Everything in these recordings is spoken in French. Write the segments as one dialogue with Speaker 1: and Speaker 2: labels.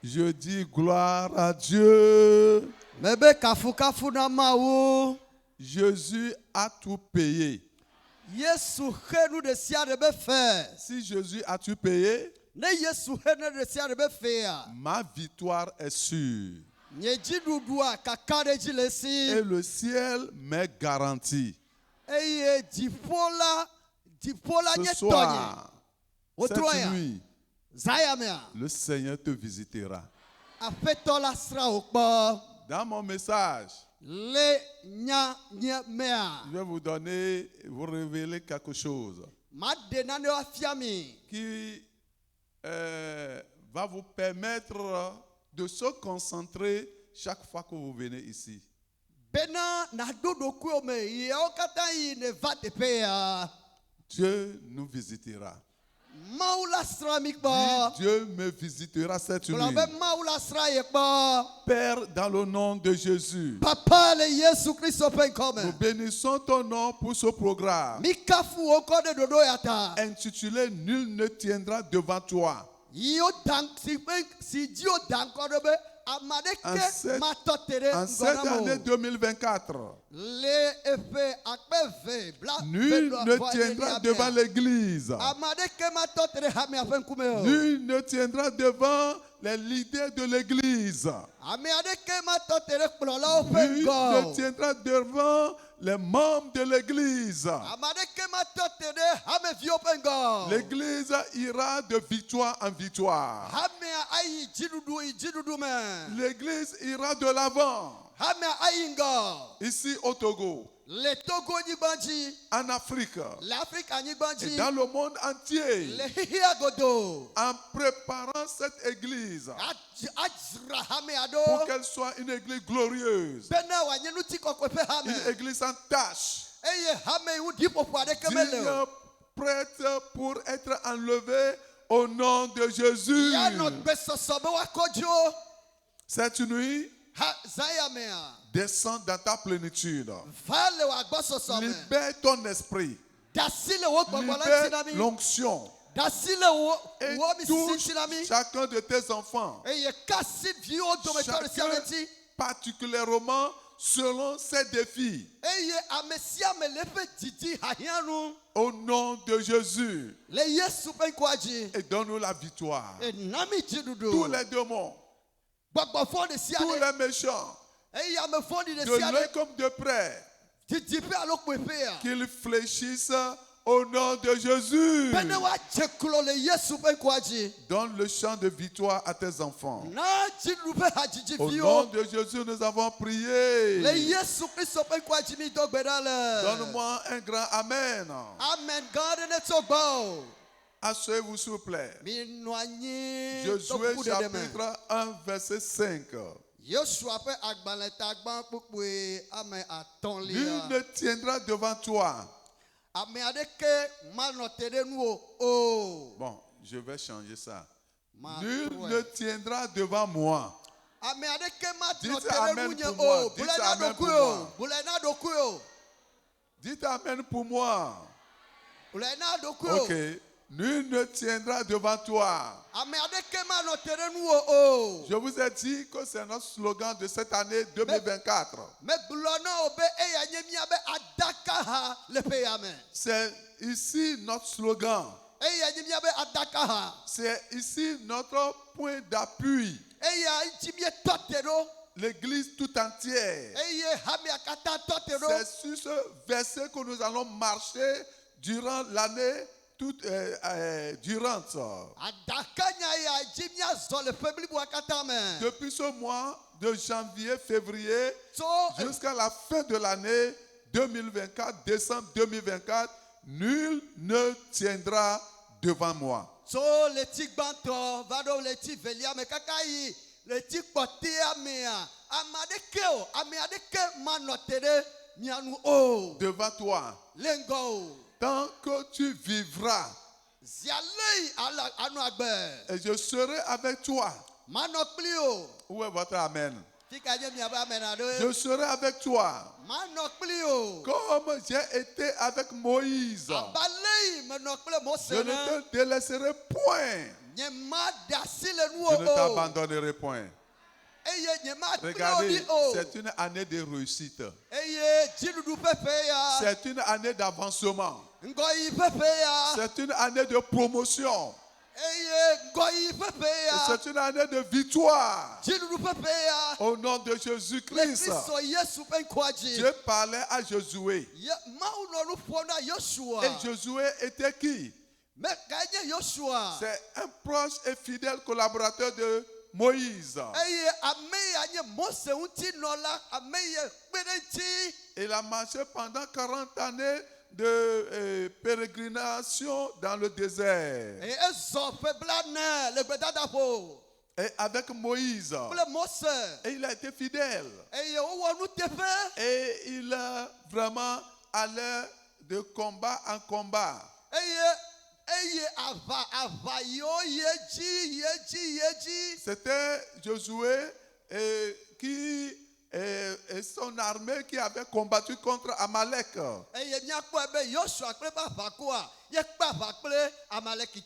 Speaker 1: Je dis gloire à Dieu. Jésus a tout payé. Si Jésus a tout payé, ma victoire est sûre. Et le ciel m'est garanti. Ce soir, cette nuit, le Seigneur te visitera. Dans mon message, je vais vous donner, vous révéler quelque chose qui va vous permettre de se concentrer chaque fois que vous venez ici. Dieu nous visitera. Dieu me visitera cette nuit. Père, dans le nom de Jésus, nous bénissons ton nom pour ce programme intitulé Nul ne tiendra devant toi. En cette année 2024, nul ne tiendra devant l'église. Nul ne tiendra devant les leaders de l'église. Nul ne tiendra devant les membres de l'église. L'église ira de victoire en victoire. L'église ira de l'avant. Ici au Togo, en Afrique, et dans le monde entier, en préparant cette église pour qu'elle soit une église glorieuse, une église sans tache, digne, prête pour être enlevée au nom de Jésus. Cette nuit, descends dans ta plénitude. Libère ton esprit. Libère l'onction. Et touche chacun de tes enfants. Chacun particulièrement selon ses défis. Au nom de Jésus. Et donne-nous la victoire. Tous les démons, tous les méchants, de loin comme de près, qu'ils fléchissent au nom de Jésus. Donne le chant de victoire à tes enfants. Au nom de Jésus, nous avons prié. Donne-moi un grand Amen. Asseyez-vous s'il vous plaît. Josué chapitre 1 verset 5. Nul ne tiendra devant toi. Bon, je vais changer ça. Nul ne tiendra devant moi. Dites Amen pour moi. Dites Amen pour moi. Dites Amen pour moi. Ok. Nul ne tiendra devant toi. Je vous ai dit que c'est notre slogan de cette année 2024. C'est ici notre slogan. C'est ici notre point d'appui. L'église tout entière. C'est sur ce verset que nous allons marcher durant l'année toute durante. Depuis ce mois de janvier, février, jusqu'à la fin de l'année 2024, décembre 2024, nul ne tiendra devant moi. Devant toi. Tant que tu vivras, et je serai avec toi. Où est votre Amen? Je serai avec toi. Comme j'ai été avec Moïse. Je ne te délaisserai point. Je ne t'abandonnerai point. Regardez, c'est une année de réussite. C'est une année d'avancement. C'est une année de promotion. C'est une année de victoire. Au nom de Jésus-Christ. Dieu parlait à Josué. Et Josué était qui? C'est un proche et fidèle collaborateur de Moïse. Il a marché pendant 40 années de pérégrination dans le désert. Et avec Moïse. Et il a été fidèle. Et il a vraiment allé de combat en combat. C'était Josué qui et son armée qui avait combattu contre Amalek. Et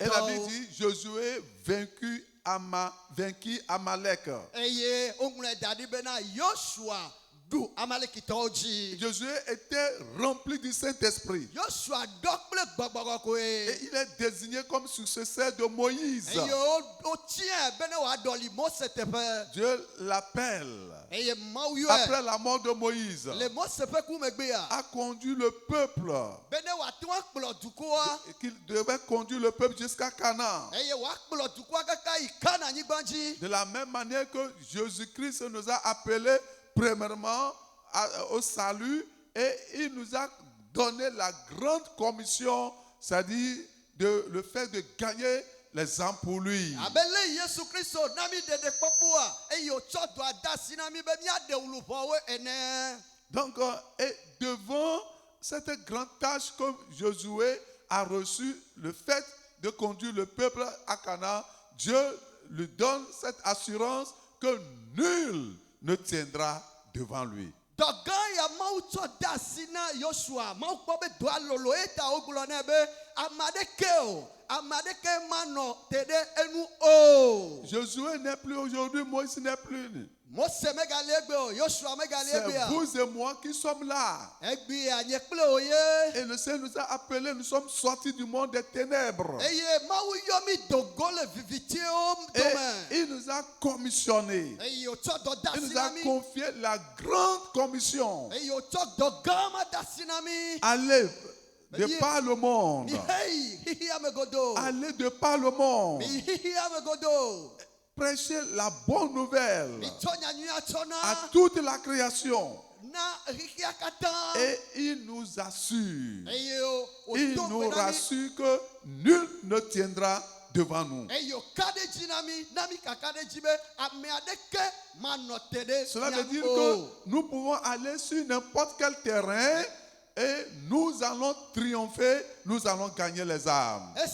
Speaker 1: la Bible dit Josué vaincu Amalek. Josué était rempli du Saint-Esprit. Et il est désigné comme successeur de Moïse. Dieu l'appelle. Après la mort de Moïse, a conduit le peuple. Qu'il devait conduire le peuple jusqu'à Canaan. De la même manière que Jésus-Christ nous a appelés premièrement au salut, et il nous a donné la grande commission, c'est-à-dire le fait de gagner les âmes pour lui. Donc, et devant cette grande tâche que Josué a reçu, le fait de conduire le peuple à Canaan, Dieu lui donne cette assurance que nul ne tiendra devant lui. Josué n'est plus aujourd'hui, Moïse n'est plus. C'est vous et moi qui sommes là. Et le Seigneur nous a appelés, nous sommes sortis du monde des ténèbres. Et il nous a commissionnés. Il nous a confié la grande commission. Allez de par le monde. Allez de par le monde. Prêcher la bonne nouvelle à toute la création. Et il nous assure, il nous rassure que nul ne tiendra devant nous. Cela veut dire que nous pouvons aller sur n'importe quel terrain et nous allons triompher, nous allons gagner les âmes. Même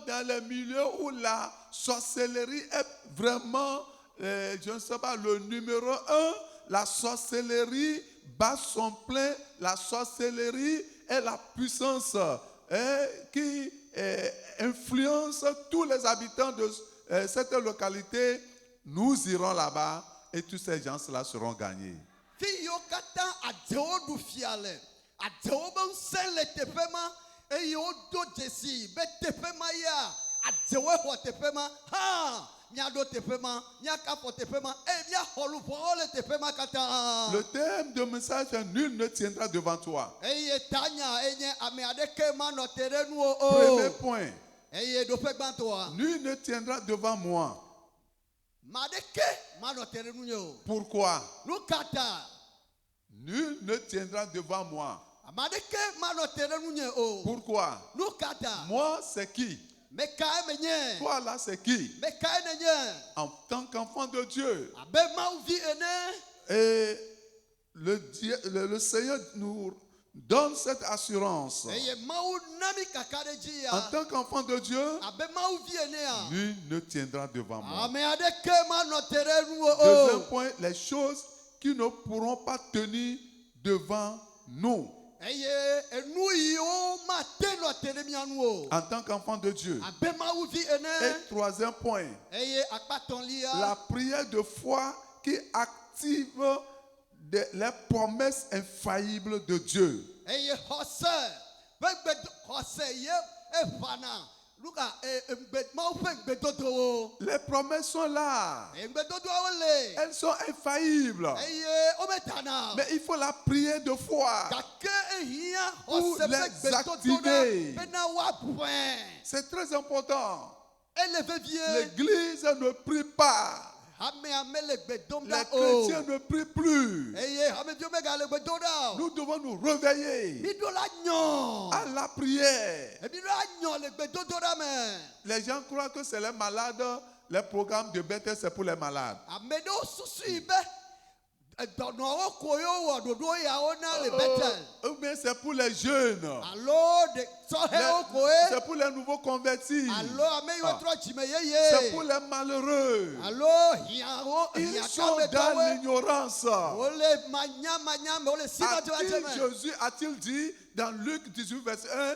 Speaker 1: dans les milieux où la sorcellerie est vraiment, je ne sais pas, le numéro 1, la sorcellerie bat son plein, la sorcellerie est la puissance qui influence tous les habitants de cette localité. Nous irons là-bas et tous ces gens-là seront gagnés. Le thème de message est nul ne tiendra devant toi. Premier point. Nul ne tiendra devant moi. Pourquoi? Nul ne tiendra devant moi. Pourquoi? Moi, c'est qui? Toi là, c'est qui? En tant qu'enfant de Dieu. Et le Seigneur nous donne cette assurance. En tant qu'enfant de Dieu, nul ne tiendra devant moi. Deuxième point, les choses qui ne pourront pas tenir devant nous. En tant qu'enfant de Dieu. Et troisième point, la prière de foi qui active les promesses infaillibles de Dieu. Les promesses sont là. Elles sont infaillibles. Mais il faut la prière de foi pour les activer. C'est très important. L'Église ne prie pas. Les chrétiens ne prient plus. Nous devons nous réveiller à la prière. Les gens croient que c'est les malades. Les programmes de Bethel, c'est pour les malades. Ou bien c'est pour les jeunes. C'est pour les nouveaux convertis. C'est pour les malheureux. Ils sont dans l'ignorance. Jésus a-t-il dit dans Luc 18 verset 1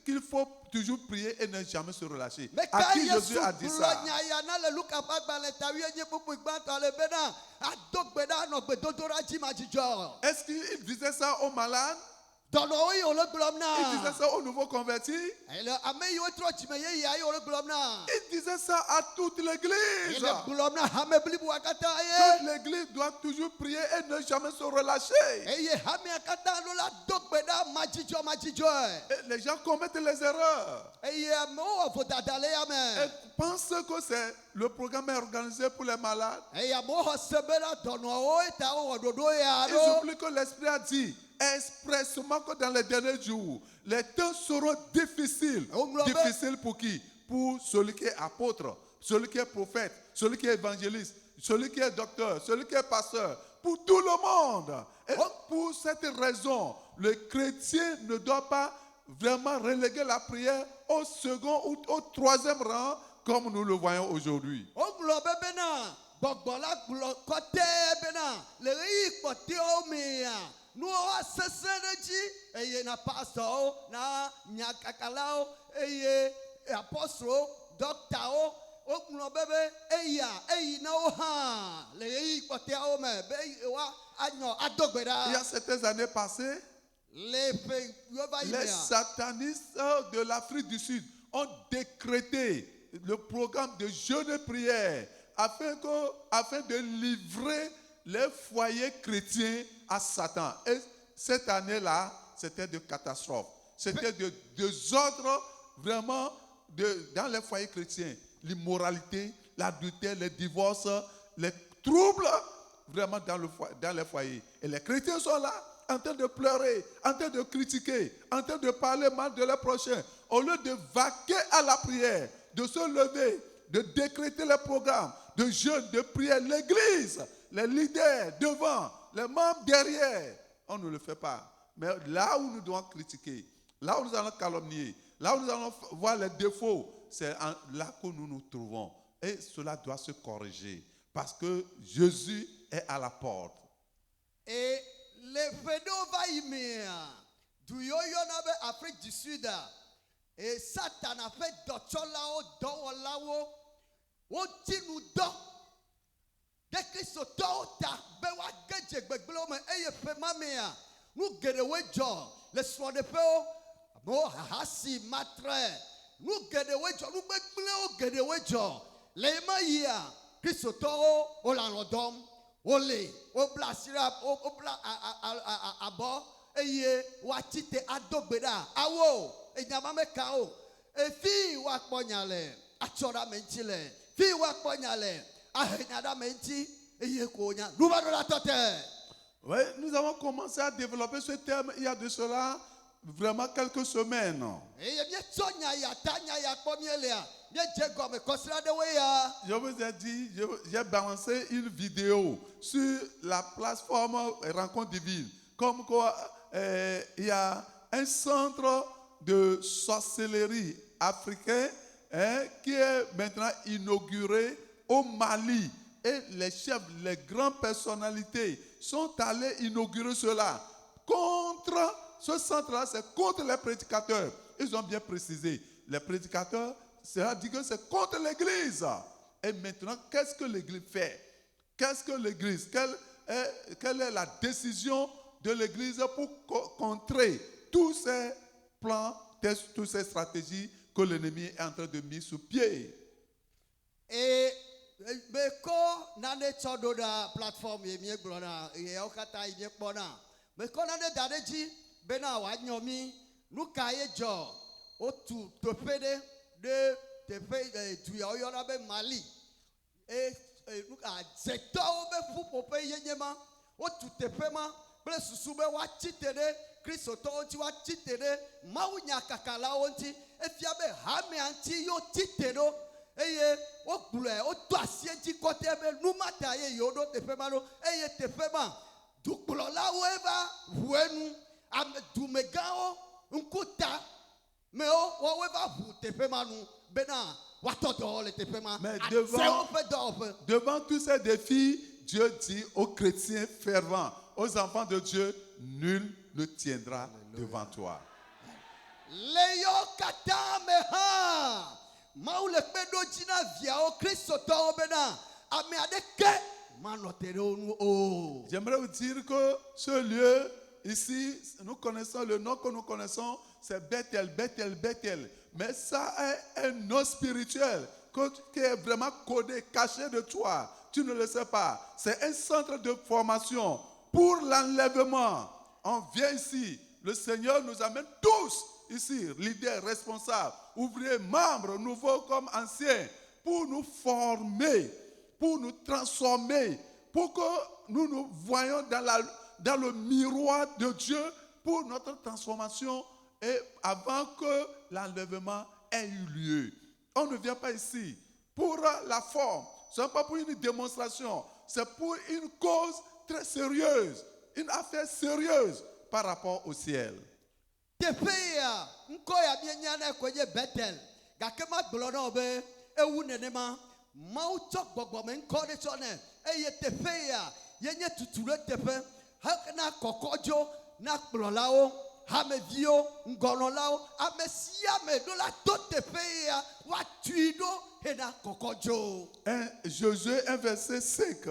Speaker 1: qu'il faut toujours prier et ne jamais se relâcher? À qui Jésus a dit ça? Est-ce qu'il disait ça aux malades? Il disait ça aux nouveaux convertis? Il disait ça à toute l'église. Toute l'église doit toujours prier et ne jamais se relâcher. Et les gens commettent les erreurs. Et pensent que c'est le programme est organisé pour les malades. Ils oublient que l'Esprit a dit expressément que dans les derniers jours, les temps seront difficiles. Difficiles pour qui? Pour celui qui est apôtre, celui qui est prophète, celui qui est évangéliste, celui qui est docteur, celui qui est pasteur, pour tout le monde. Et pour cette raison, le chrétien ne doit pas vraiment reléguer la prière au second ou au troisième rang comme nous le voyons aujourd'hui.
Speaker 2: Nous na pastor na nyakakalao apostle doctor o bebe na o ha le o me
Speaker 1: Il y a certaines années passées, les satanistes de l'Afrique du Sud ont décrété le programme de jeûne et prière afin de livrer les foyers chrétiens à Satan. Et cette année-là, c'était de catastrophe. C'était de désordre vraiment dans les foyers chrétiens. L'immoralité, l'adultère, les divorces, les troubles vraiment dans les foyers. Et les chrétiens sont là en train de pleurer, en train de critiquer, en train de parler mal de leurs prochains. Au lieu de vaquer à la prière, de se lever, de décréter les programmes, de jeûne, de prière, l'église, les leaders devant, les membres derrière, on ne le fait pas. Mais là où nous devons critiquer, là où nous allons calomnier, là où nous allons voir les défauts, c'est là que nous nous trouvons. Et cela doit se corriger. Parce que Jésus est à la porte.
Speaker 2: Et les Fédovaiméa, du Yoyonabe Afrique du Sud, et Satan a fait d'Otcholao, d'Owalao, Otinudo. Dès que ce temps, Bewa Gedje, Beglome, et Femamea, nous guérissons les soins de Péo, Mohasi Matre, nous guérissons, nous guérissons, les Maïa, Christotoro, Olanodom, Olé, Oblasira, Obla Abo, Eye, Watite Adobeda, Awo, et Yamame Kao, et Fi Wakponyale, Achora Mentile, Fi Wakponyale, Ahenyada Menti, et Yekonya, Louvarola Tote.
Speaker 1: Oui, nous avons commencé à développer ce terme il y a de cela vraiment quelques semaines. Je vous ai dit, j'ai balancé une vidéo sur la plateforme Rencontre Divine. Comme quoi, il y a un centre de sorcellerie africain qui est maintenant inauguré au Mali. Et les chefs, les grandes personnalités sont allés inaugurer cela. contre ce centre-là, c'est contre les prédicateurs. Ils ont bien précisé. Les prédicateurs, cela dit que c'est contre l'Église. Et maintenant, qu'est-ce que l'Église fait? Qu'est-ce que l'Église? Quelle est la décision de l'Église pour contrer tous ces plans, toutes ces stratégies que l'ennemi est en train de mettre sous pied?
Speaker 2: Et beko nane tsodo da plateforme yemie glona ye okata yemie kpona beko nane dadeji bena wa nyomi nukaye jo otu topede de tepe tuya oyona be Mali nuka zeto be fu pope yenyema otu tepema ble susu be wa chitede Kristo to onti wa chitede mawunya kakala onti efia be hame anti yo chitedo eye o gbule o to asienti kote be numata ye yodo tefema no eye tefema dukplola weba huenu am dumegao nkuta me o weba hu tefema no bena watodo le tefema. Mais
Speaker 1: devant tous ces défis, Dieu dit aux chrétiens fervents, aux enfants de Dieu, nul ne tiendra devant toi.
Speaker 2: Leyo katameha Maule pedo jina via o Christo to bena ame adeke manoteronu o. J'aimerais vous dire que ce lieu ici, nous connaissons le nom que nous connaissons, c'est Bethel, Bethel, Bethel. Mais ça est un nom spirituel qui est vraiment codé, caché de toi. Tu ne le sais pas. C'est un centre de formation pour l'enlèvement. On vient ici. Le Seigneur nous amène tous ici, leaders, responsables, ouvriers, membres, nouveaux comme anciens, pour nous former, pour nous transformer, pour que nous nous voyions dans le miroir de Dieu pour notre transformation et avant que l'enlèvement ait eu lieu. On ne vient pas ici pour la forme, ce n'est pas pour une démonstration, c'est pour une cause très sérieuse, une affaire sérieuse par rapport au ciel. Tefeya nkoya bienyana kwenye Bethel gakema gbolono be ewu nenema mauto gbogbome nkode chone eye tefeya yenye tutule tefe hakna kokojo na gbololao hamevio ngololao amesiame do la to tefeya wa tuido hena kokojo.
Speaker 1: Josué 1 verset 5.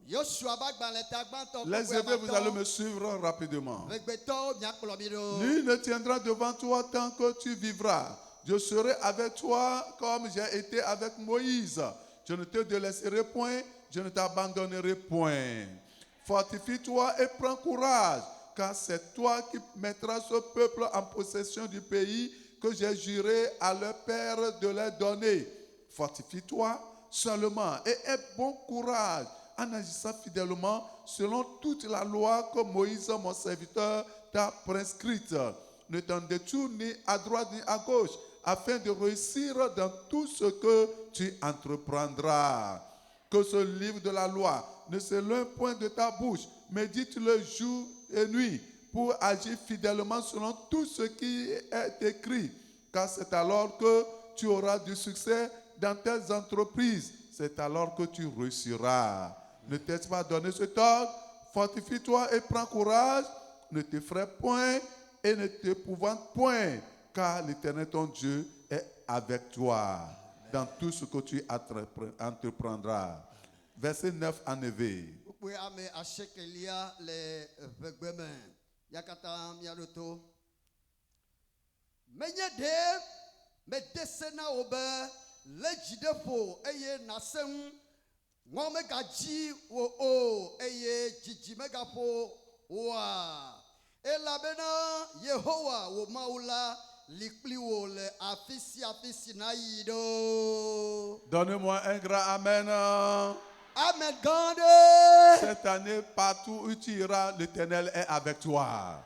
Speaker 1: Les Hébreux, vous allez me suivre rapidement. Nul ne tiendra devant toi tant que tu vivras. Je serai avec toi comme j'ai été avec Moïse. Je ne te délaisserai point, je ne t'abandonnerai point. Fortifie-toi et prends courage, car c'est toi qui mettras ce peuple en possession du pays que j'ai juré à leur père de leur donner. Fortifie-toi seulement et aie bon courage en agissant fidèlement selon toute la loi que Moïse, mon serviteur, t'a prescrite. Ne t'en détourne ni à droite ni à gauche, afin de réussir dans tout ce que tu entreprendras. Que ce livre de la loi ne s'éloigne point de ta bouche, médite-le jour et nuit, pour agir fidèlement selon tout ce qui est écrit. Car c'est alors que tu auras du succès dans tes entreprises. C'est alors que tu réussiras. Ne t'ai-je pas donné ce ordre? Fortifie-toi et prends courage. Ne t'effraie point et ne t'épouvante point, car l'Éternel ton Dieu est avec toi dans tout ce que tu entreprendras. Verset 9 à 9.
Speaker 2: Ngomegaji wo o eye jiji megapo wa elabena Yehowa wo maula likpli wo le afisi na yido.
Speaker 1: Donnez-moi un grand amen.
Speaker 2: Amen God.
Speaker 1: Cette année, partout où tu iras, l'Éternel est avec toi.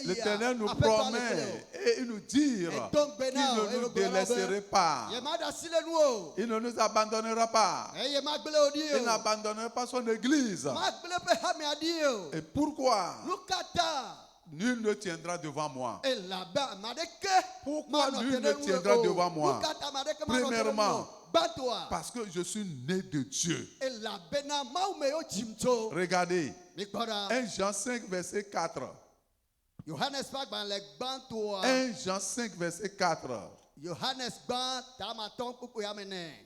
Speaker 1: L'Éternel nous promet et il nous dit qu'il ne nous délaisserait pas. Il ne nous abandonnera pas. Il n'abandonnera pas son église. Et pourquoi? Nul ne tiendra devant moi. Pourquoi nul ne tiendra devant moi? Premièrement, parce que je suis né de Dieu. Regardez, 1 Jean 5, verset 4. 1 Jean 5, verset 4.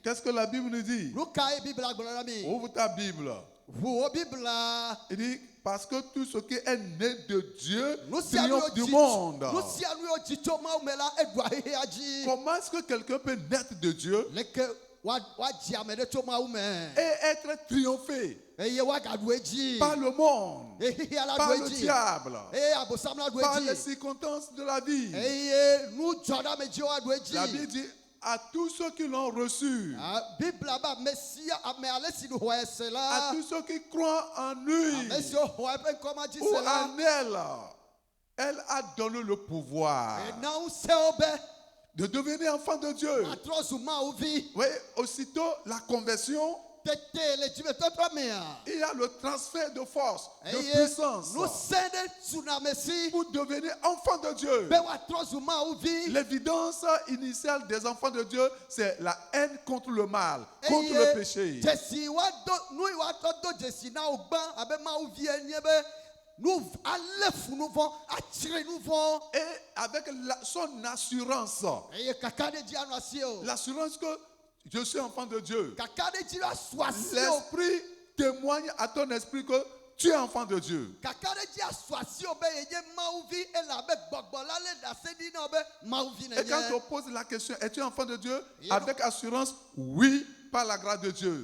Speaker 1: Qu'est-ce que la Bible nous dit? Ouvre ta Bible. Il dit, parce que tout ce qui est né de Dieu triomphe du monde. Comment est-ce que quelqu'un peut naître de Dieu et être triomphé par le monde, par le diable, par les circonstances de la vie? La Bible dit à tous ceux qui l'ont reçu, à tous ceux qui croient en lui ou en elle a donné le pouvoir de devenir enfant de Dieu. Oui, aussitôt la conversion, il y a le transfert de force, de puissance pour devenir enfant de Dieu. L'évidence initiale des enfants de Dieu, c'est la haine contre le mal, contre le péché. Et avec son assurance, l'assurance que je suis enfant de Dieu, l'esprit témoigne à ton esprit que tu es enfant de Dieu. Et quand on pose la question, es-tu enfant de Dieu? Avec assurance, oui, par la grâce de Dieu.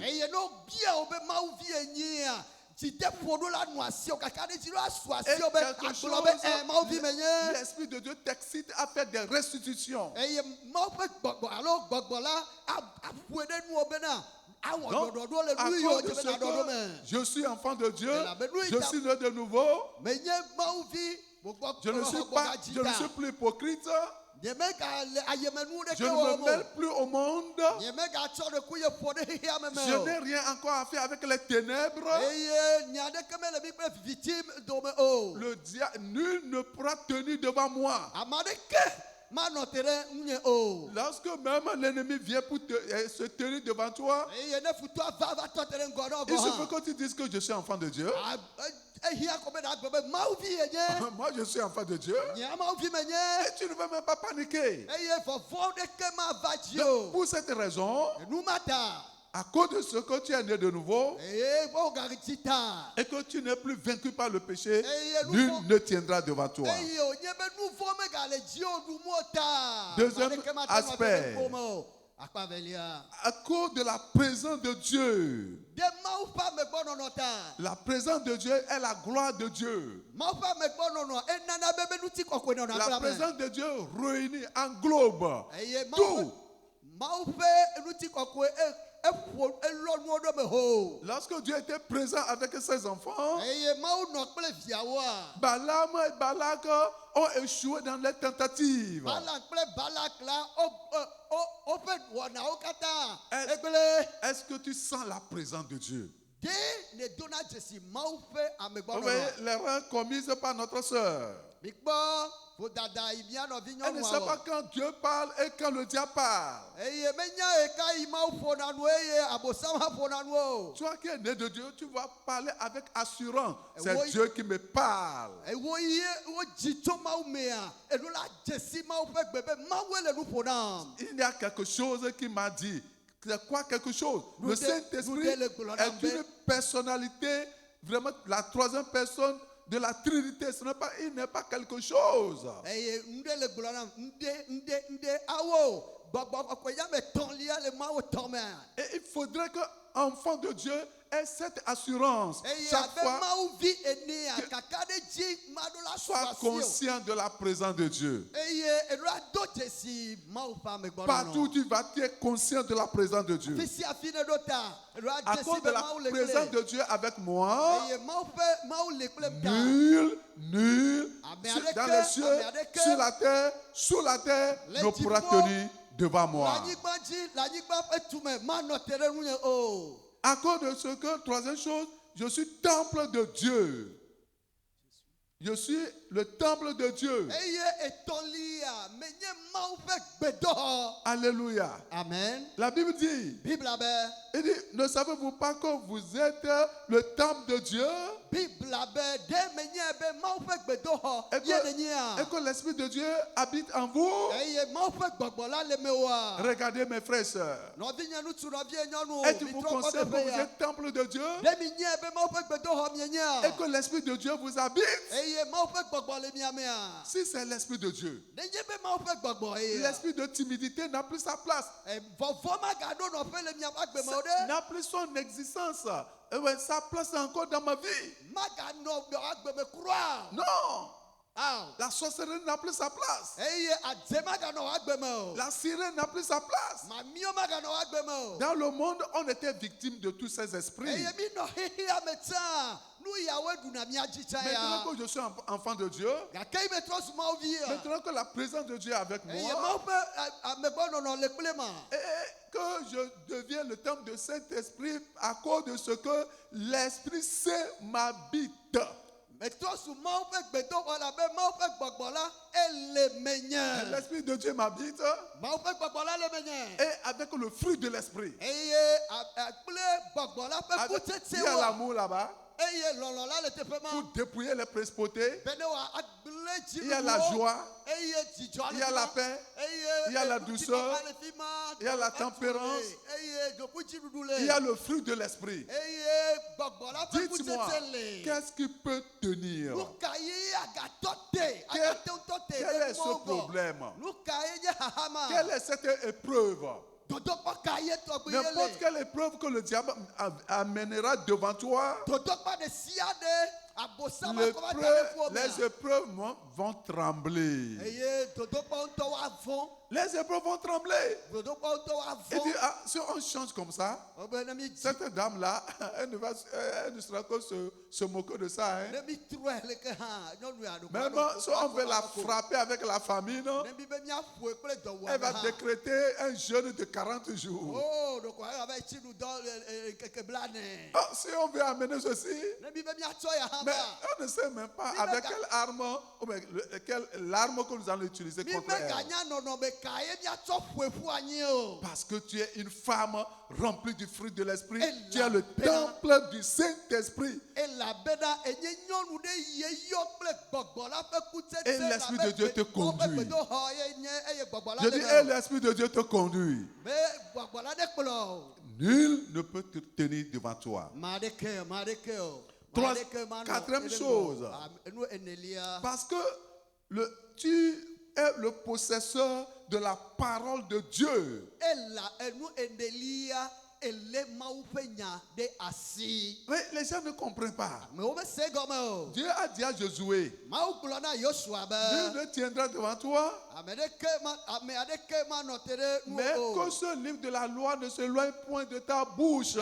Speaker 1: L'Esprit de Dieu t'excite à faire des restitutions. Donc, à cause de ce que je suis enfant de Dieu, je suis né de nouveau, je ne suis plus hypocrite. Je ne me mêle plus au monde. Je n'ai rien encore à faire avec les ténèbres. Le diable, nul ne pourra tenir devant moi. Lorsque même l'ennemi vient pour se tenir devant toi, il suffit que tu dises que je suis enfant de Dieu. Moi je suis enfant de Dieu. Et tu ne vas même pas paniquer. Donc, pour cette raison, à cause de ce que tu es né de nouveau et que tu n'es plus vaincu par le péché, nul ne tiendra devant toi. Deuxième aspect, à cause de la présence de Dieu. La présence de Dieu est la gloire de Dieu. La présence de Dieu réunit, englobe tout. Lorsque Dieu était présent avec ses enfants, Balaam et Balak ont échoué dans les tentatives. Est-ce que tu sens la présence de Dieu? L'erreur commise par notre soeur. Elle ne sait pas quand Dieu parle et quand le diable parle. Toi qui es né de Dieu, tu vas parler avec assurance. C'est Dieu qui me parle. Il y a quelque chose qui m'a dit. C'est quoi quelque chose? Le Saint-Esprit est une personnalité, vraiment la troisième personne de la Trinité. Il n'est pas quelque chose. Et il faudrait qu'un enfant de Dieu ait cette assurance. Chaque fois, sois conscient de la présence de Dieu. Partout où tu vas, tu es conscient de la présence de Dieu. À cause de la présence de Dieu avec moi, nul, dans les cieux, sur la terre, sous la terre, ne pourra tenir devant moi. À cause de ce que, troisième chose, je suis temple de Dieu. Je suis le temple de Dieu. Alléluia.
Speaker 2: Amen.
Speaker 1: La Bible dit, il dit, ne savez-vous pas que vous êtes le temple de Dieu? Et que l'Esprit de Dieu habite en vous. Regardez mes frères et sœurs. Êtes-vous conscient que vous êtes temple de Dieu? Et que l'Esprit de Dieu vous habite? Si c'est l'Esprit de Dieu, l'esprit de timidité n'a plus sa place. N'a plus son existence. Sa place encore dans ma vie. Non. La sorcellerie n'a plus sa place. La sirène n'a plus sa place. Dans le monde, on était victime de tous ces esprits. Maintenant que je suis enfant de Dieu, maintenant que la présence de Dieu est avec moi, et que je deviens le temple de Saint-Esprit à cause de ce que l'Esprit Saint m'habite. L'Esprit de Dieu m'habite. Et avec le fruit de l'Esprit. Il y a l'amour là-bas. Pour dépouiller les principautés. Il y a la joie. Il y a la paix. Il y a la douceur. Il y a la tempérance. Il y a le fruit de l'esprit. Dites-moi, qu'est-ce qui peut tenir? Quel est ce problème? Quelle est cette épreuve? N'importe quelle épreuve que le diable amènera devant toi, les épreuves vont trembler. Les épreuves vont trembler. Et dit, si on change comme ça, cette dame-là, elle ne sera que se moquer de ça. Hein. Même si on veut la frapper avec la famine, elle va décréter un jeûne de 40 jours. Si on veut amener ceci, mais on ne sait même pas avec quelle arme, l'arme que nous allons utiliser contre elle. Parce que tu es une femme remplie du fruit de l'esprit. Tu es le temple du Saint-Esprit. Et l'Esprit de Dieu te conduit. Je dis, et l'Esprit de Dieu te conduit. Nul ne peut te tenir devant toi. Quatrième chose. Parce que tu es le possesseur de la parole de Dieu. Mais les gens ne comprennent pas. Dieu a dit à Josué, Dieu ne tiendra devant toi, mais que ce livre de la loi ne s'éloigne point de ta bouche.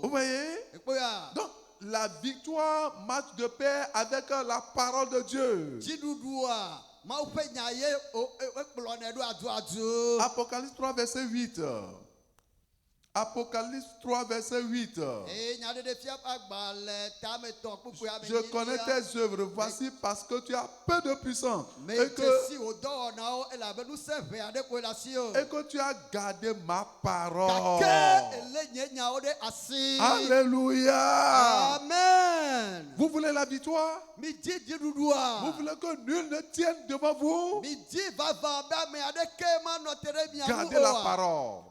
Speaker 1: Vous voyez? Donc, la victoire marche de pair avec la parole de Dieu. Apocalypse 3, verset 8. Apocalypse 3, verset 8. Je connais tes œuvres. Voici parce que tu as peu de puissance. Et que tu as gardé ma parole. Alléluia.
Speaker 2: Amen.
Speaker 1: Vous voulez la victoire? Vous voulez que nul ne tienne devant vous? Gardez la parole.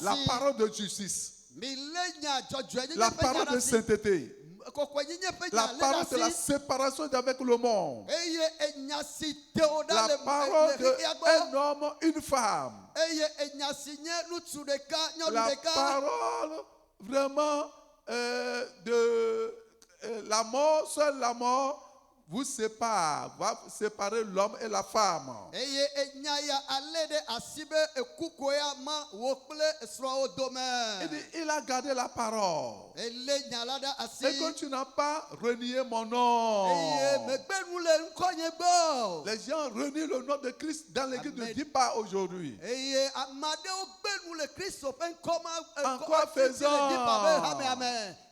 Speaker 1: La parole de justice. La parole de sainteté. La parole de la séparation avec le monde. La parole d'un homme, une femme. La parole vraiment de la mort, seule la mort vous sépare, va séparer l'homme et la femme. Il a gardé la parole. Et que tu n'as pas renié mon nom. Les gens renient le nom de Christ dans l'église, ne dit pas aujourd'hui. Encore faisant.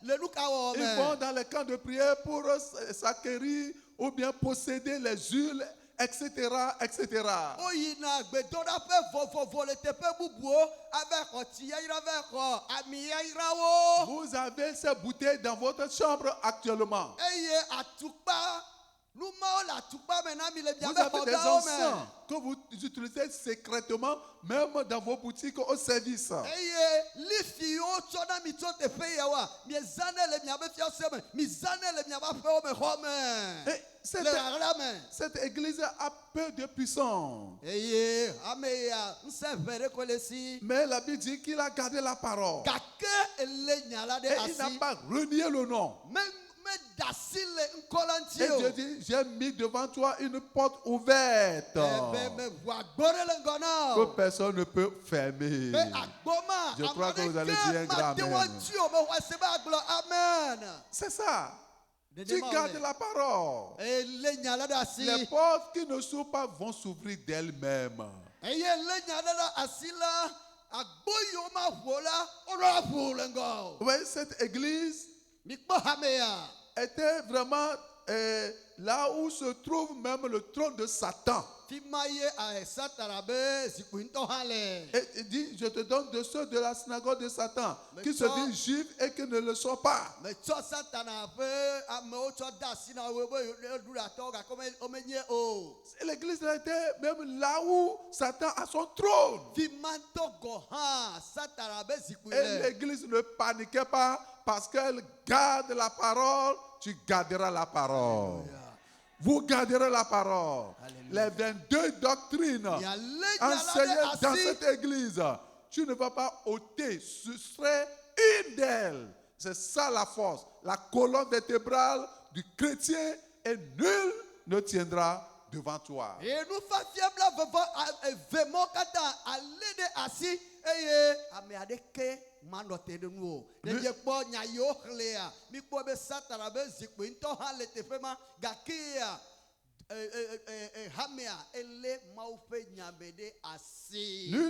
Speaker 1: Ils vont dans les camps de prière pour s'acquérir ou bien posséder les huiles, etc., etc. Vous avez ces bouteilles dans votre chambre actuellement. Vous avez des encens que vous utilisez secrètement, même dans vos boutiques au service. Cette église a peu de puissance. Mais la Bible dit qu'il a gardé la parole. Et il n'a pas renié le nom. Et Dieu dit, j'ai mis devant toi une porte ouverte que personne ne peut fermer. Je crois que vous allez dire un grand amen. C'est ça. Tu gardes la parole. Les portes qui ne s'ouvrent pas vont s'ouvrir d'elles-mêmes. Oui, cette église était vraiment là où se trouve même le trône de Satan. Et il dit, je te donne de ceux de la synagogue de Satan qui se disent juifs et qui ne le sont pas. L'église était même là où Satan a son trône. Et l'église ne paniquait pas parce qu'elle garde la parole. Tu garderas la parole. Vous garderez la parole. Alléluia. Les 22 doctrines enseignées dans cette église, tu ne vas pas ôter, soustraire une d'elles. C'est ça la force, la colonne vertébrale du chrétien, et nul ne tiendra devant toi. Et nous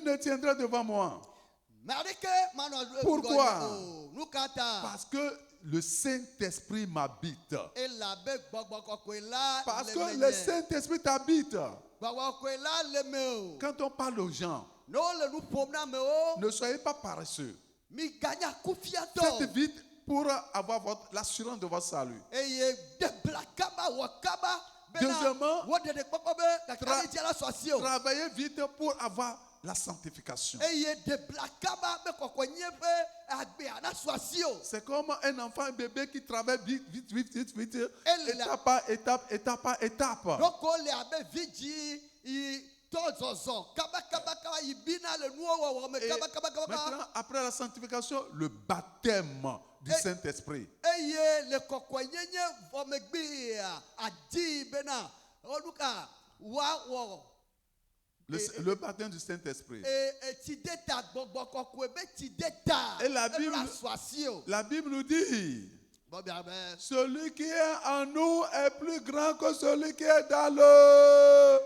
Speaker 1: ne tiendra devant moi. Pourquoi? Parce que le Saint-Esprit m'habite. Parce que le Saint-Esprit t'habite. Quand on parle aux gens, ne soyez pas paresseux. Faites vite pour avoir l'assurance de votre salut. Deuxièmement, travaillez vite pour avoir la sanctification. C'est comme un enfant, un bébé qui travaille vite, étape par étape. Maintenant, après la sanctification, le baptême du Saint-Esprit. Le baptême du Saint-Esprit. Et la Bible nous dit, celui qui est en nous est plus grand que celui qui est dans le...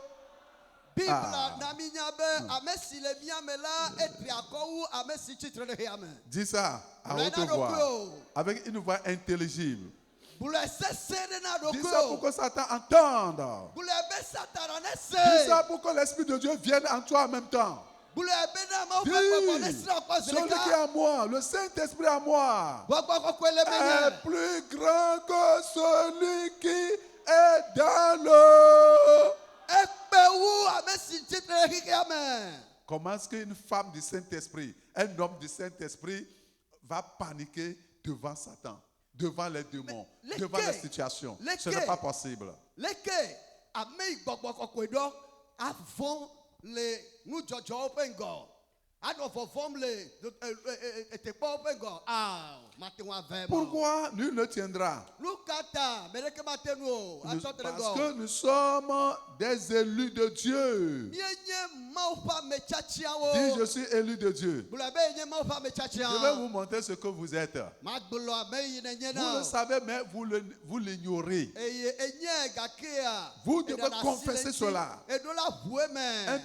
Speaker 1: Dis ça à haute voix, avec une voix intelligible. Dis ça pour que Satan entende. Dis ça pour que l'Esprit de Dieu vienne en toi en même temps. Dis, celui qui est à moi, le Saint-Esprit à moi, est plus grand que celui qui est dans le... Comment est-ce qu'une femme du Saint-Esprit, un homme du Saint-Esprit va paniquer devant Satan, devant les démons, devant les situations? Ce n'est pas possible. Pourquoi nul ne tiendra? Parce que nous sommes des élus de Dieu. Dis, je suis élu de Dieu. Je vais vous montrer ce que vous êtes. Vous le savez, mais vous l'ignorez. Vous devez confesser cela. 1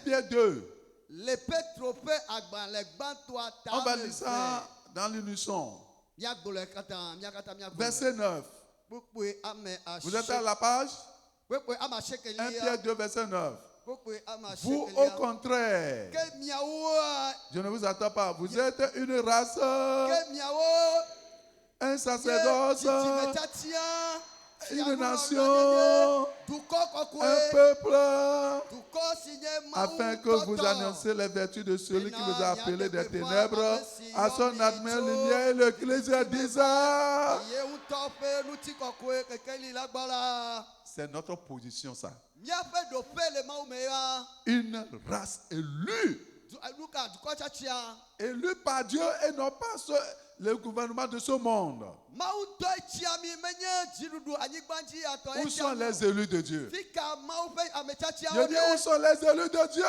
Speaker 1: Pierre 2. On va lire ça dans l'unisson. Verset 9. Vous êtes à la page 1 Pierre 2, verset 9. Vous, au contraire, je ne vous attends pas. Vous êtes une race, un sacerdoce, une nation, un peuple, afin que vous annonciez les vertus de celui qui vous a appelé des ténèbres à son admirable lumière. Et l'Église dit ça. C'est notre position, ça. Une race élue. Élue par Dieu et non pas le gouvernement de ce monde. Où sont les élus de Dieu? Je dis, où sont les élus de Dieu?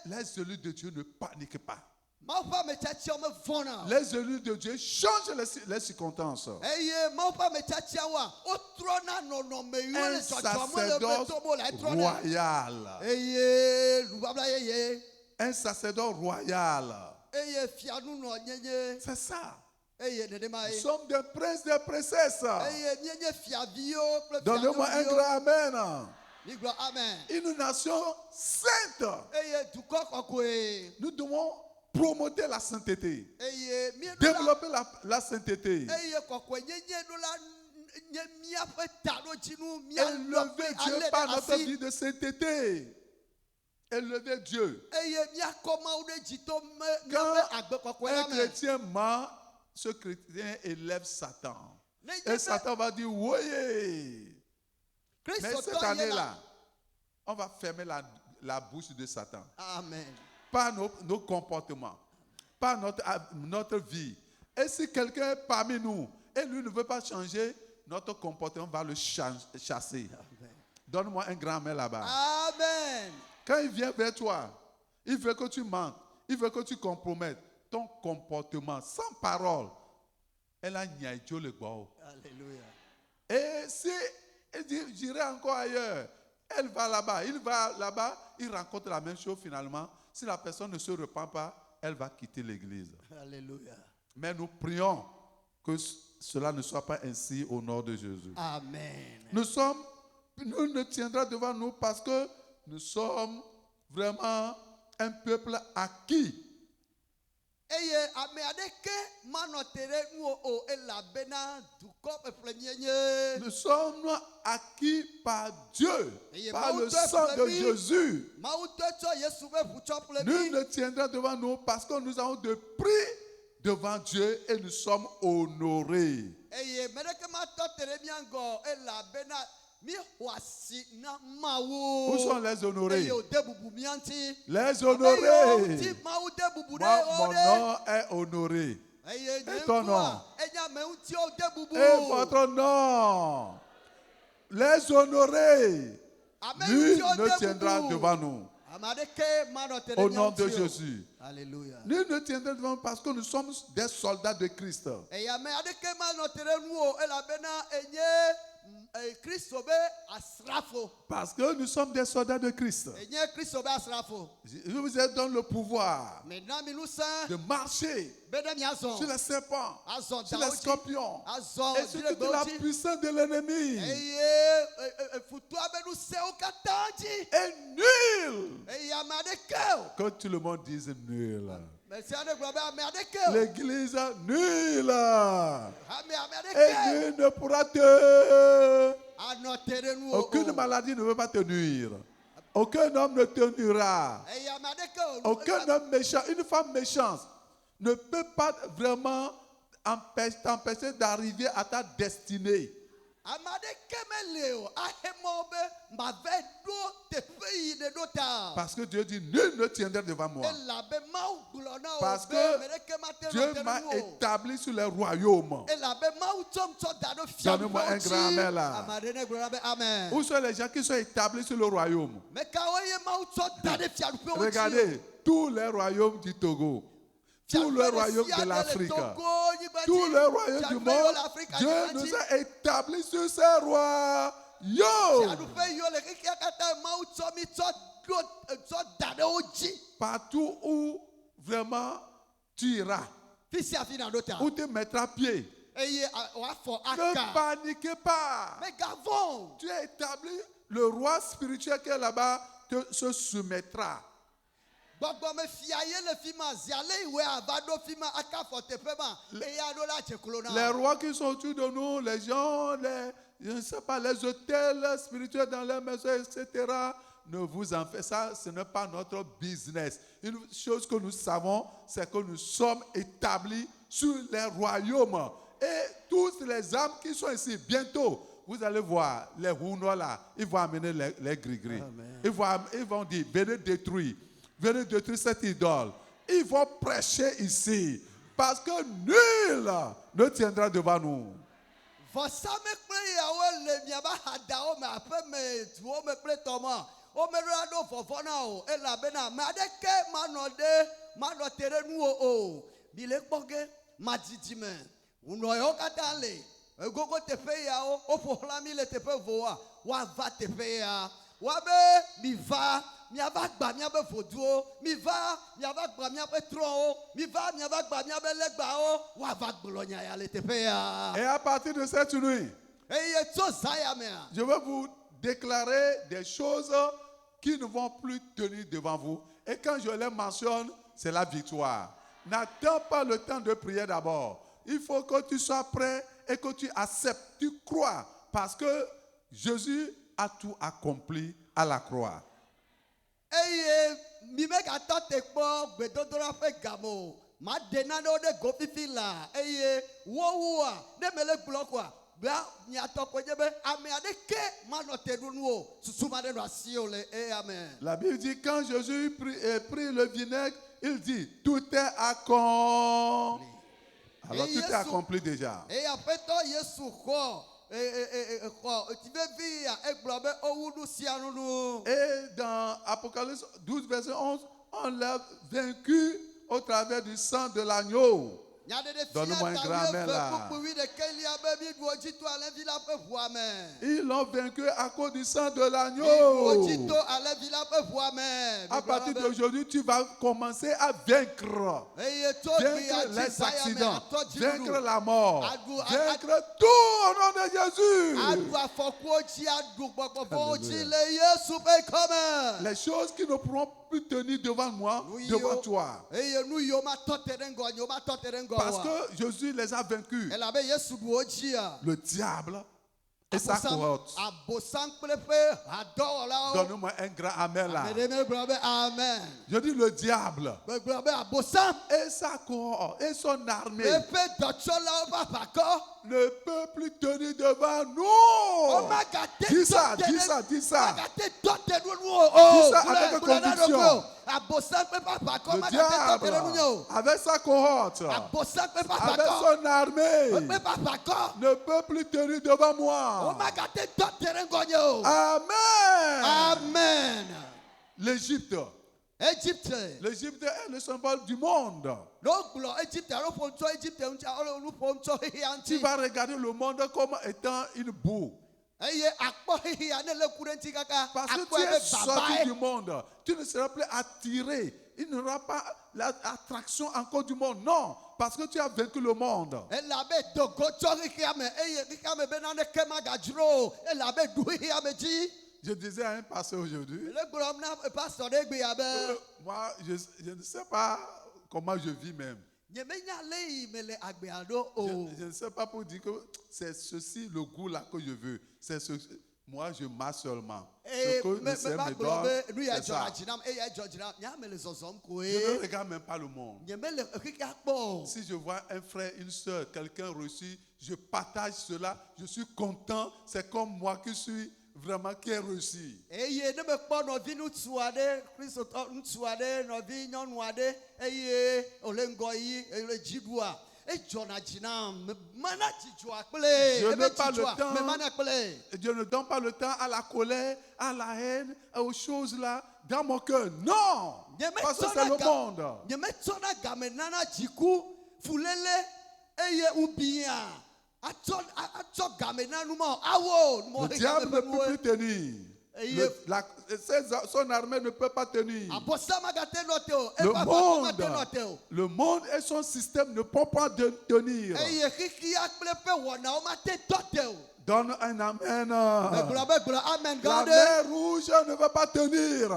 Speaker 1: Les élus de Dieu ne paniquent pas. Les élus de Dieu changent les circonstances. Un sacerdoce royal. Un sacerdoce royal. C'est ça. Nous sommes des princes, des princesses. Donnez-moi un grand amen. Une nation sainte. Nous devons promouvoir la sainteté. Développer la sainteté. Élever Dieu par notre vie de sainteté. Élever Dieu. Quand un chrétien ment, ce chrétien élève Satan. Et Satan va dire, oui. Mais cette année-là, on va fermer la bouche de Satan.
Speaker 2: Amen.
Speaker 1: Pas nos comportements, pas notre vie. Et si quelqu'un est parmi nous et lui ne veut pas changer, notre comportement va le chasser. Donne-moi un grand amen là-bas.
Speaker 2: Amen.
Speaker 1: Quand il vient vers toi, il veut que tu mentes, il veut que tu compromettes ton comportement sans parole. Elle a niaïdio le bois.
Speaker 2: Alléluia.
Speaker 1: Et si il dit, j'irai encore ailleurs, elle va là-bas, il va là-bas, il rencontre la même chose finalement. Si la personne ne se repent pas, elle va quitter l'église.
Speaker 2: Alléluia.
Speaker 1: Mais nous prions que cela ne soit pas ainsi au nom de Jésus.
Speaker 2: Amen.
Speaker 1: Nous ne tiendra devant nous parce que nous sommes vraiment un peuple acquis. Nous sommes acquis par Dieu, par le sang de Jésus. Nul ne tiendra devant nous parce que nous avons de prix devant Dieu et nous sommes honorés. Où sont les honorés? Les honorés. Moi, mon nom est honoré. Et ton nom? Et votre nom? Les honorés. Nul ne tiendra devant nous. Au nom de Jésus.
Speaker 2: Alléluia.
Speaker 1: Nul ne tiendra devant nous parce que nous sommes des soldats de Christ. Parce que nous sommes des soldats de Christ. Je vous ai donné le pouvoir de marcher sur les serpents, sur les scorpions et sur toute la puissance de l'ennemi. Et nul. Que tout le monde dise nul. L'église nulle. Et nul ne pourra te. Aucune maladie ne veut pas te nuire. Aucun homme ne te nuira. Aucun homme méchant, une femme méchante ne peut pas vraiment t'empêcher d'arriver à ta destinée. Parce que Dieu dit, nul ne tiendra devant moi. Parce que Dieu m'a établi sur les royaumes. Donne-moi un grand amen là. Où sont les gens qui sont établis sur le royaume? Regardez, tous les royaumes du Togo, tout le royaume de l'Afrique, tout le royaume du monde, Dieu nous a établis sur ces rois. Partout où vraiment tu iras, où tu mettras pied, ne paniquez pas. Tu as établi, le roi spirituel qui est là-bas se soumettra. Les rois qui sont autour de nous, les gens, je ne sais pas, les hôtels spirituels dans les maisons, etc. Ne vous en faites ça, ce n'est pas notre business. Une chose que nous savons, c'est que nous sommes établis sur les royaumes. Et tous les âmes qui sont ici, bientôt, vous allez voir, les Hounois là, ils vont amener les gris-gris. Ils vont dire, venez détruire cette idole. Ils vont prêcher ici. Parce que nul ne tiendra devant nous. Et à partir de cette nuit, je vais vous déclarer des choses qui ne vont plus tenir devant vous. Et quand je les mentionne, c'est la victoire. N'attends pas le temps de prier d'abord. Il faut que tu sois prêt et que tu acceptes, tu crois. Parce que Jésus a tout accompli à la croix. La Bible dit quand Jésus prit le vinaigre, il dit tout est accompli. Alors tout est accompli déjà. Et dans Apocalypse 12, verset 11, on l'a vaincu au travers du sang de l'agneau. Donne-moi un grand amen là. Ils l'ont vaincu à cause du sang de l'agneau. À partir d'aujourd'hui, tu vas commencer à vaincre. Vaincre les accidents. Vaincre la mort. Vaincre tout au nom de Jésus. Les choses qui ne pourront plus tenir devant moi, devant toi. Parce que Jésus les a vaincus. Le diable et sa cohorte. Donne-moi un grand amen là. Je dis le diable et sa cohorte et son armée ne peut plus tenir devant nous. Dis ça, dis ça, dis ça. Dis ça avec conviction. Le diable, avec sa cohorte, avec son armée, ne peut plus tenir devant moi. Amen.
Speaker 2: Amen.
Speaker 1: L'Égypte. L'Égypte est le symbole du monde. Tu vas regarder le monde comme étant une boue. Parce que tu es sorti du monde. Tu ne seras plus attiré. Il n'y aura pas l'attraction encore du monde. Non, parce que tu as vaincu le monde. Je disais à un pasteur aujourd'hui, moi, je ne sais pas comment je vis même. Je ne sais pas pour dire que c'est ceci le goût là que je veux. C'est Moi, je marche seulement. Ce que le Seigneur me donne, c'est ça. Je ne regarde même pas le monde. Si je vois un frère, une soeur, quelqu'un reçu, je partage cela. Je suis content. C'est comme moi qui suis vraiment qui est reçu. Je ne donne pas le temps à la colère, à la haine, aux choses là dans mon cœur. Non! Parce que c'est le monde. Le diable ne peut plus tenir. Son armée ne peut pas tenir. Le monde et son système ne peuvent pas tenir. Donne un amen. La mer rouge ne veut pas tenir.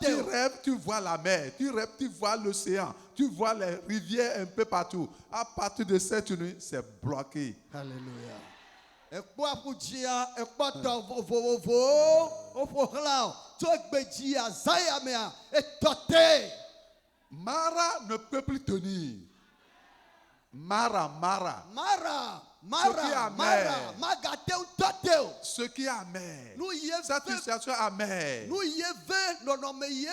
Speaker 1: Tu rêves, tu vois la mer. Tu rêves, tu vois l'océan. Tu vois les rivières un peu partout. À partir de cette nuit, c'est bloqué.
Speaker 2: Alléluia.
Speaker 1: Mara ne peut plus tenir. Mara. Ce qui est amer. Cette situation est amère.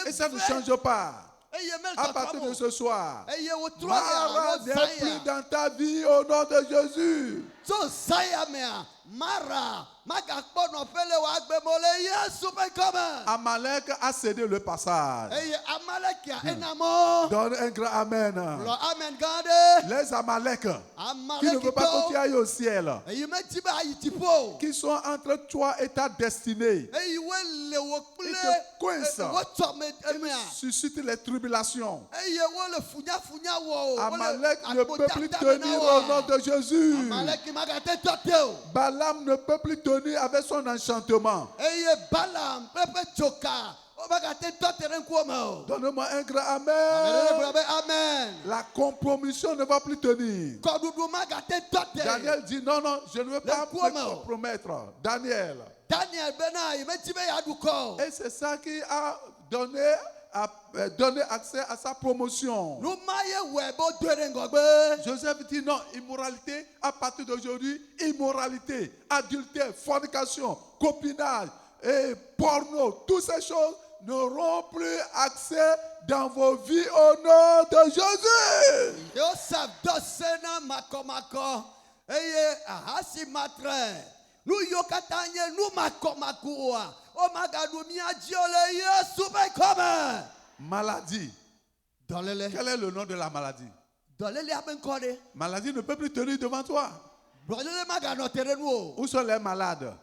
Speaker 1: Et ça ne change pas. À partir de ce soir, Mara n'est plus dans ta vie au nom de Jésus. Amalek a cédé le passage. Donne un grand amen. Les Amalek qui ne veulent pas que tu ailles au ciel, qui sont entre toi et ta destinée, ils te coincent, ils suscitent les tribulations. Amalek ne peut plus tenir au nom de Jésus. Balaam ne peut plus tenir avec son enchantement. Donne-moi un grand amen. La compromission ne va plus tenir. Daniel dit non, je ne veux pas me compromettre. Daniel. Et c'est ça qui a donné accès à sa promotion. Joseph dit non, immoralité, à partir d'aujourd'hui, immoralité, adultère, fornication, copinage et porno, toutes ces choses n'auront plus accès dans vos vies au nom de Jésus. Maladie. Quel est le nom de la maladie? Maladie ne peut plus tenir devant toi. Où sont les malades?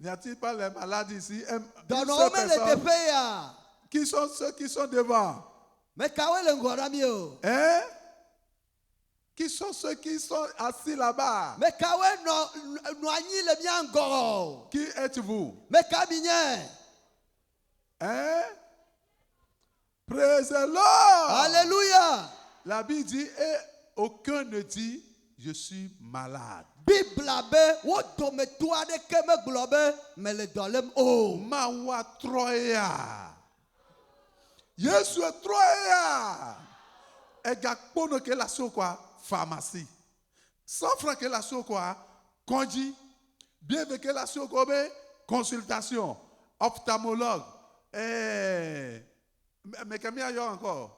Speaker 1: N'y a-t-il pas les malades ici? Qui sont ceux qui sont devant? Hein? Qui sont ceux qui sont assis là-bas? Qui êtes-vous? Hein? Praise the Lord.
Speaker 2: Alléluia.
Speaker 1: La Bible dit, et aucun ne dit, je suis malade. Mawa Troya. Yesu Troya. Et gakpono ke la sokwa pharmacie. 100 francs que la sokwa konji. Bien que la sokwa consultation. Ophtalmologue. Mais combien y a encore?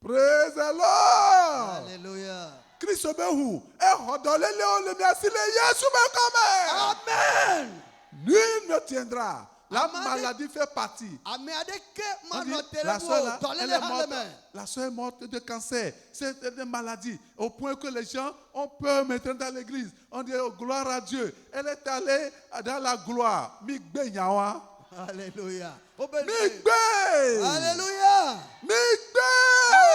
Speaker 1: Praise the Lord.
Speaker 2: Alléluia.
Speaker 1: Christ behu. Amen. Nul ne tiendra. La maladie fait partie. La soeur est morte de cancer. C'est une maladie. Au point que les gens ont peur maintenant dans l'église. On dit oh, gloire à Dieu. Elle est allée dans la gloire.
Speaker 2: Alléluia.
Speaker 1: Alléluia.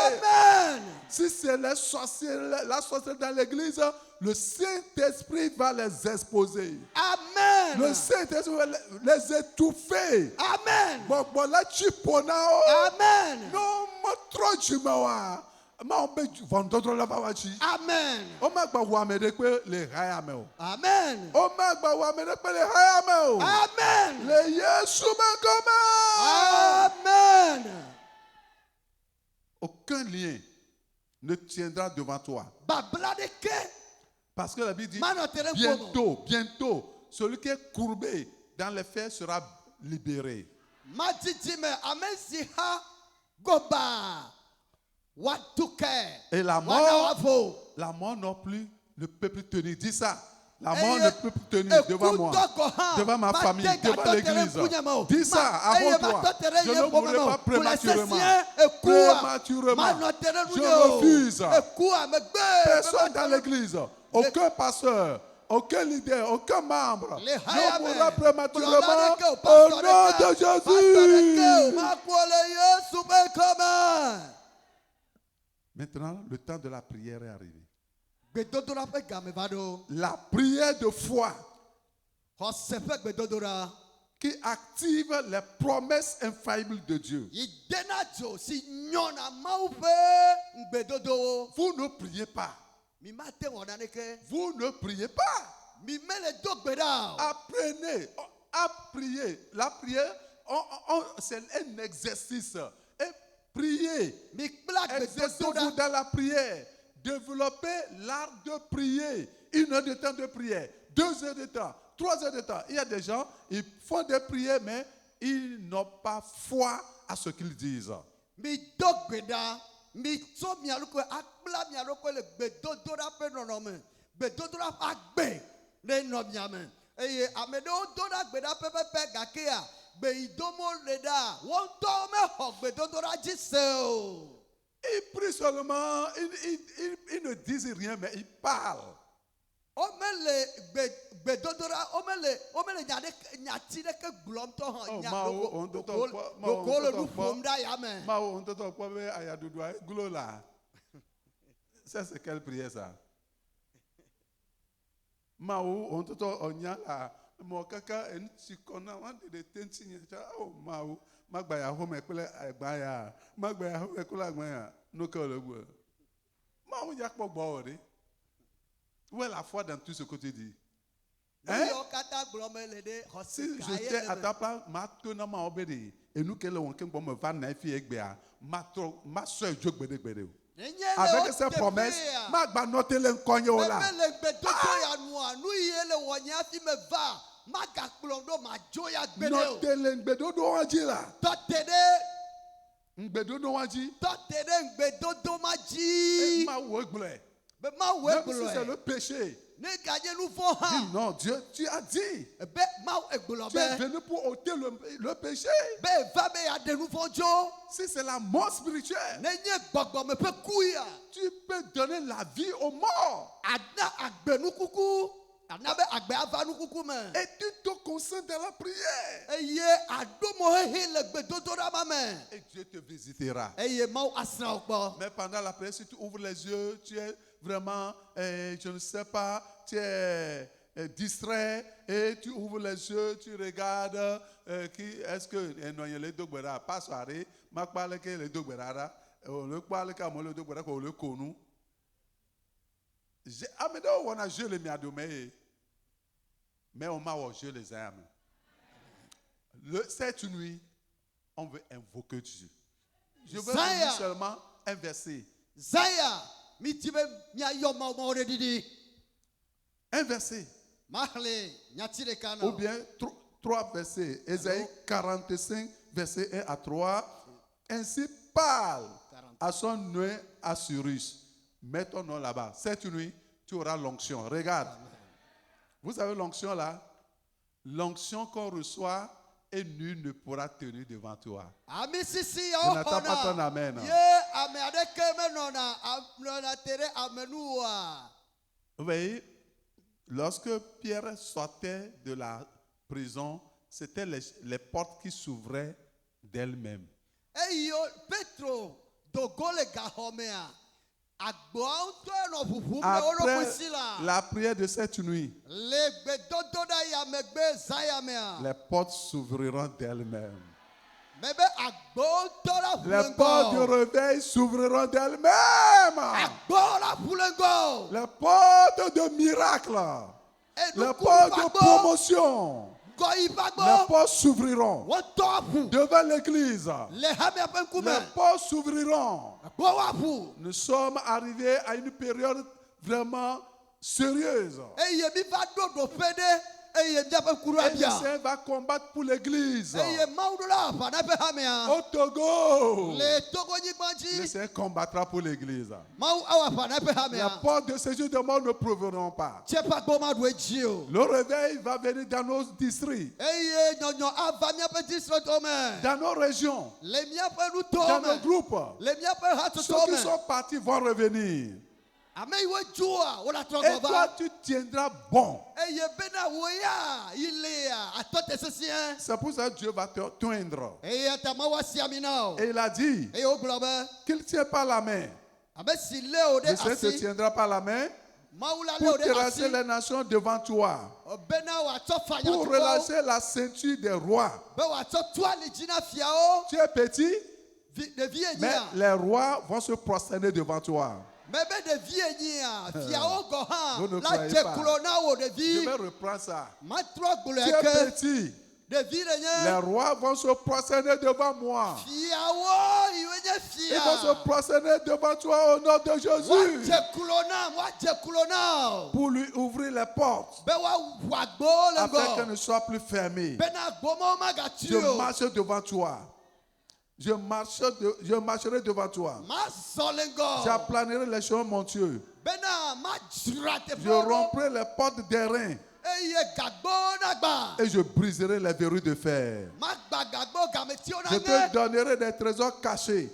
Speaker 2: Amen.
Speaker 1: Si c'est les sorciers, la sorcellerie dans l'église, le Saint-Esprit va les exposer.
Speaker 2: Amen.
Speaker 1: Le Saint-Esprit va les étouffer.
Speaker 2: Amen.
Speaker 1: Bon, là, tu pona.
Speaker 2: Amen.
Speaker 1: Non, moi, trop du mawa. Ma on vendons la bawachi.
Speaker 2: Amen.
Speaker 1: O ma gba wa me de pe le haya me o.
Speaker 2: Amen.
Speaker 1: O ma gba wa me de pe le haya me o.
Speaker 2: Amen.
Speaker 1: Le Yesu me comme.
Speaker 2: Amen.
Speaker 1: Aucun lien ne tiendra devant toi. Parce que la Bible dit bientôt, bientôt, celui qui est courbé dans les faits sera libéré. Et la mort non plus ne peut plus tenir. Dis ça. La mort ne peut plus tenir devant moi, devant ma famille, devant l'église. Dis ça avant toi. Je ne mourrai pas prématurément. Je refuse. Personne dans l'église, aucun pasteur, aucun leader, aucun membre ne mourra prématurément au nom de Jésus. Maintenant, le temps de la prière est arrivé. La prière de foi qui active les promesses infaillibles de Dieu. Vous ne priez pas. Vous ne priez pas. Apprenez à prier. La prière, c'est un exercice. Et priez. Exercez-vous dans la prière. Développez l'art de prier. 1 heure de temps de prière, 2 heures de temps, 3 heures de temps. Il y a des gens, ils font des prières, mais ils n'ont pas foi à ce qu'ils disent. Ils prient seulement, ils ne disent rien, mais ils parlent. Ça, c'est quelle prière ça? Mao, on te onya la, mo kaka en sikona wan de tensinya cha oh mao, magbaya home ekule agbaya, magbaya home ekule agbaya, no ka le gbo. Mao yak po gbo ore. Où est la foi dans tout ce que tu dis? Hein? Si j'étais à ta place, ma tona ma obédi, et nous que le on ken me va na fi egbea, ma soeur jogbede gbede. Avec ces promesses, ma gba noter le nkonyo la. Noter le ngbedo do waji la. Ngbedo do waji. Ma wo gble. Même si c'est le péché. Dis non, Dieu, tu as dit. Tu es venu pour ôter le péché. Si c'est la mort spirituelle, tu peux donner la vie aux morts. Et tu te concentres dans la prière. Et Dieu te visitera. Mais pendant la prière, si tu ouvres les yeux, tu es vraiment, je ne sais pas, tu es distrait et tu ouvres les yeux, tu regardes qui est-ce que les dogbera pas soirée, ma parle que les dogbera, le parle que moi le dogbera qu'on le connu. Amédo on a joué les miadomé, mais on m'a joué les âmes. Cette nuit, on veut invoquer Dieu. Je veux dire seulement un verset. Un verset. Ou bien 3 versets. Ésaïe 45, verset 1 à 3. Ainsi parle à son nom Assyrus. Mets ton nom là-bas. Cette nuit, tu auras l'onction. Regarde. Vous avez l'onction là. L'onction qu'on reçoit et nul ne pourra tenir devant toi. Je n'attends pas ton amen. Vous voyez, lorsque Pierre sortait de la prison, c'était les portes qui s'ouvraient d'elles-mêmes. Après la prière de cette nuit, les portes s'ouvriront d'elles-mêmes. Les portes du réveil s'ouvriront d'elles-mêmes. Les portes de miracles. Les portes de promotion. Les portes s'ouvriront devant l'église. Les portes s'ouvriront. Nous sommes arrivés à une période vraiment sérieuse. Et le Seigneur va combattre pour l'église. Au Togo, le Seigneur combattra pour l'église. Les portes de séjour de mort ne proviendront pas. Le réveil va venir dans nos districts, dans nos régions, dans nos groupes. Ceux qui sont partis vont revenir. Et toi, tu tiendras bon. C'est pour ça que Dieu va te toindre. Et il a dit qu'il ne tient pas la main. Le Seigneur te tiendra pas la main pour terrasser les nations devant toi. Pour relâcher la ceinture des rois. Tu es petit, mais les rois vont se prosterner devant toi. Vous ne croyez pas. Je vais reprendre ça. Tu es petit. Les rois vont se prosterner devant moi. Ils vont se prosterner devant toi au nom de Jésus. Pour lui ouvrir les portes. Afin qu'elles ne soient plus fermées. Je marche devant toi. Je marcherai devant toi. J'aplanerai les chemins montueux. Je romprai les portes d'airain. Et je briserai les verrous de fer. Je te donnerai des trésors cachés.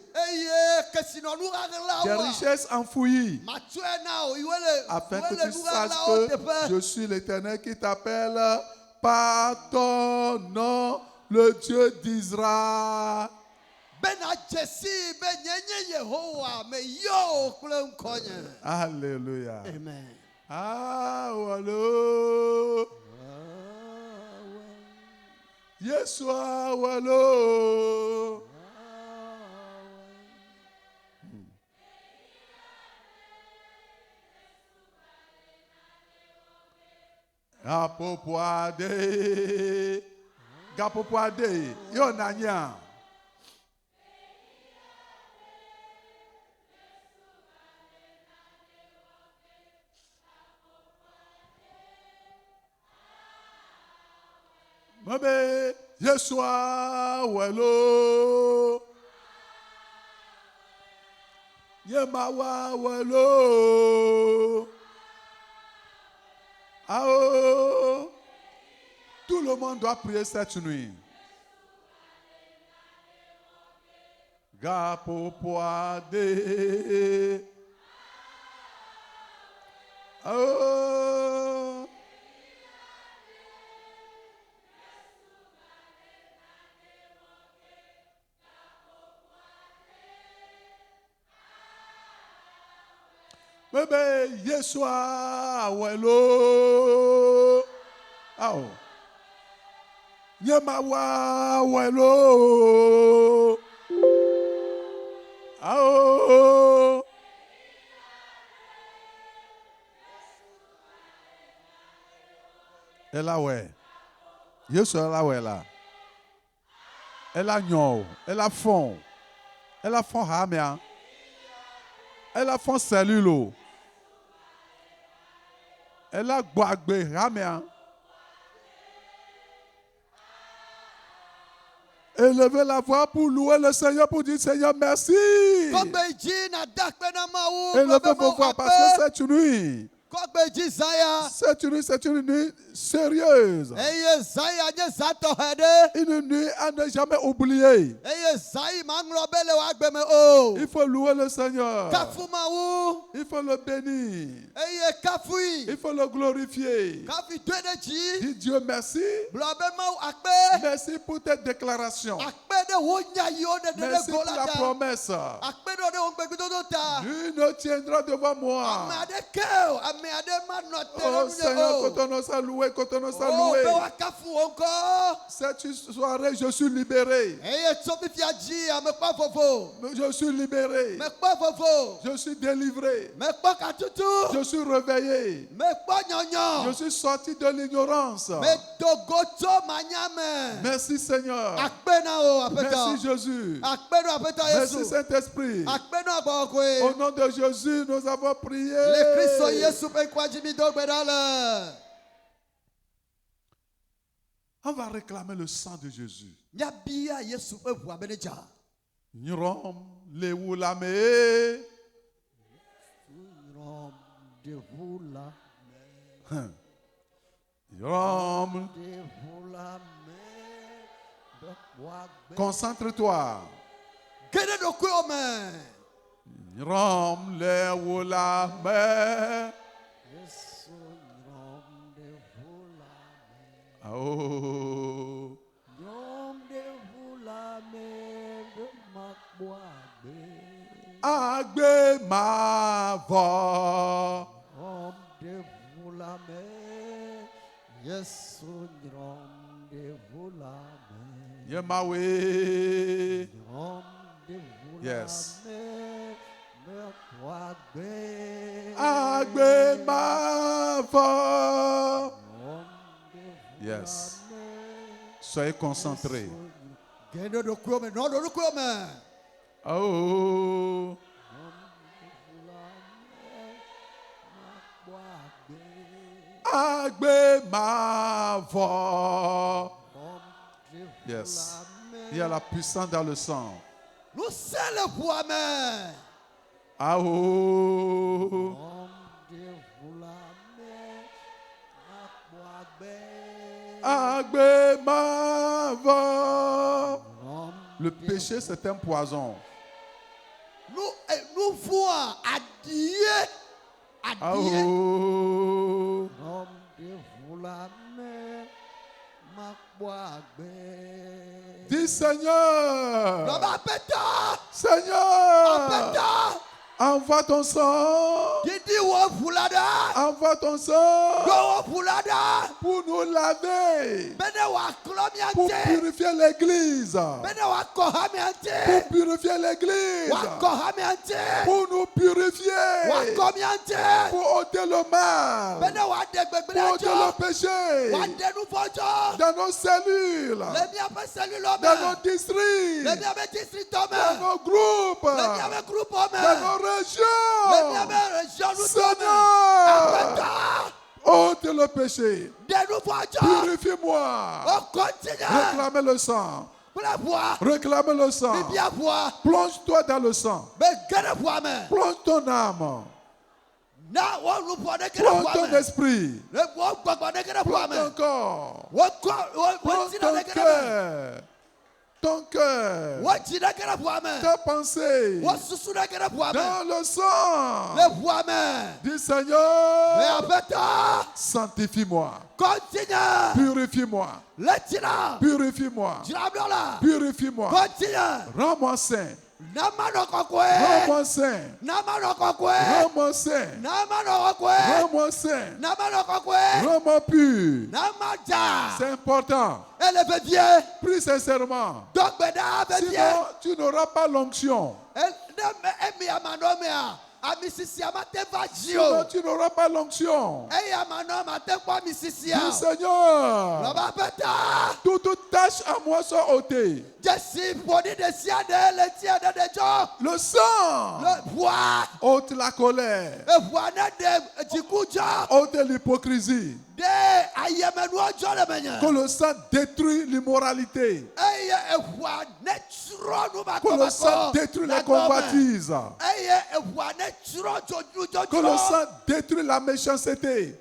Speaker 1: Des richesses enfouies. Afin que tu saches que je suis l'Éternel qui t'appelle par ton nom, le Dieu d'Israël. Alléluia.
Speaker 2: Amen.
Speaker 1: Ah, wallo. Yeshua, wallo. Gapopoade. Gapopoade. Yo nanya. Mabe, Yeshua, welo. Yemawa, welo. Ah, tout le monde doit prier cette nuit. Gapopoade. Ah. Bébé, Yeshua, welo. Oh. Yemawa, welo. Oh. Elle a ouais. Yeshua la ouais là. Elle a nyon. Elle a fond. Elle a fond hamia. Elle a fond cellulo. Elle a guagbe hamia. Élevez la voix pour louer le Seigneur, pour dire Seigneur merci. Élevez vos voix parce que cette nuit, C'est une nuit sérieuse. Une nuit à ne jamais oublier. Il faut louer le Seigneur. Il faut le bénir. Il faut le glorifier. Dis Dieu merci. Merci pour tes déclarations. Merci pour la promesse. Nul ne tiendra devant moi. Oh Seigneur, quand on nous a loué, cette soirée, je suis libéré. Je suis libéré. Je suis délivré. Je suis réveillé. Je suis sorti de l'ignorance. Merci Seigneur. Merci Jésus. Merci Saint-Esprit. Au nom de Jésus, nous avons prié. On va réclamer le sang de Jésus. Nyrom leulame. Concentre-toi. Nyrom leulame. Oh. Agbe ma vo. Yemawe. Yes. Agbe ma vo. Yes. Soyez concentrés. Oh. Agbe ma vo. Yes. Il y a la puissance dans le sang.
Speaker 2: Nous célébrons.
Speaker 1: Ah oh. Agbe ma vo. Le péché, c'est un poison.
Speaker 2: Nous voyons adieu.
Speaker 1: Ah oh. Dis Seigneur. Seigneur. Envoie ton sang. Envoie ton sang. Pour nous laver. Pour purifier l'église. Pour purifier l'église. Pour nous purifier. Pour ôter le mal. Pour ôter le péché. Dans nos cellules. Dans nos districts. Dans nos groupes. Dans nos régions. Seigneur, ôte le péché. Purifie-moi. Réclamez le sang. Réclamez le sang. Plonge-toi dans le sang. Plonge ton âme. Plonge ton esprit. Plonge ton corps. Plonge ton cœur. Ton cœur, ta pensée, dans le sang. Dis Seigneur, sanctifie-moi, purifie-moi, purifie-moi, purifie-moi, rends-moi saint. Rends-moi saint. Rends-moi saint. Rends-moi saint. Rends-moi pur. C'est important. Prie sincèrement. Sinon, tu n'auras pas l'onction. Sinon, tu n'auras pas l'onction. Dis Seigneur, toute tâche à moi soit ôtée. Le sang ôte la colère, ôte l'hypocrisie, Que le sang détruit l'immoralité. Que le sang détruit les convoitises. Que le sang détruit la méchanceté.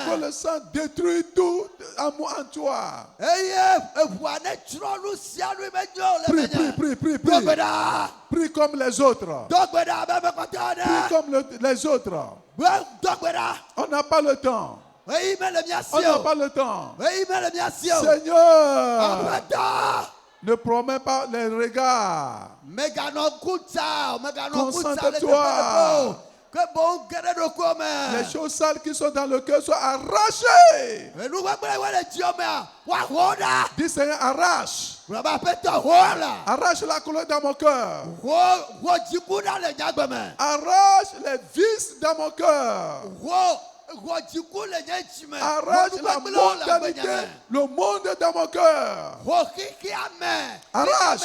Speaker 1: Que le sang détruit tout amour en toi. Prie. Prie comme les autres. Prie comme les autres. On n'a pas le temps. On n'a pas le temps. Seigneur, ne promets pas les regards. Concentre-toi. Les choses sales qui sont dans le cœur soient arrachées. Dis Seigneur, arrache. Arrache la colère dans mon cœur. Arrache les vices dans mon cœur. Arrache la mondanité, le monde dans mon cœur. Arrache.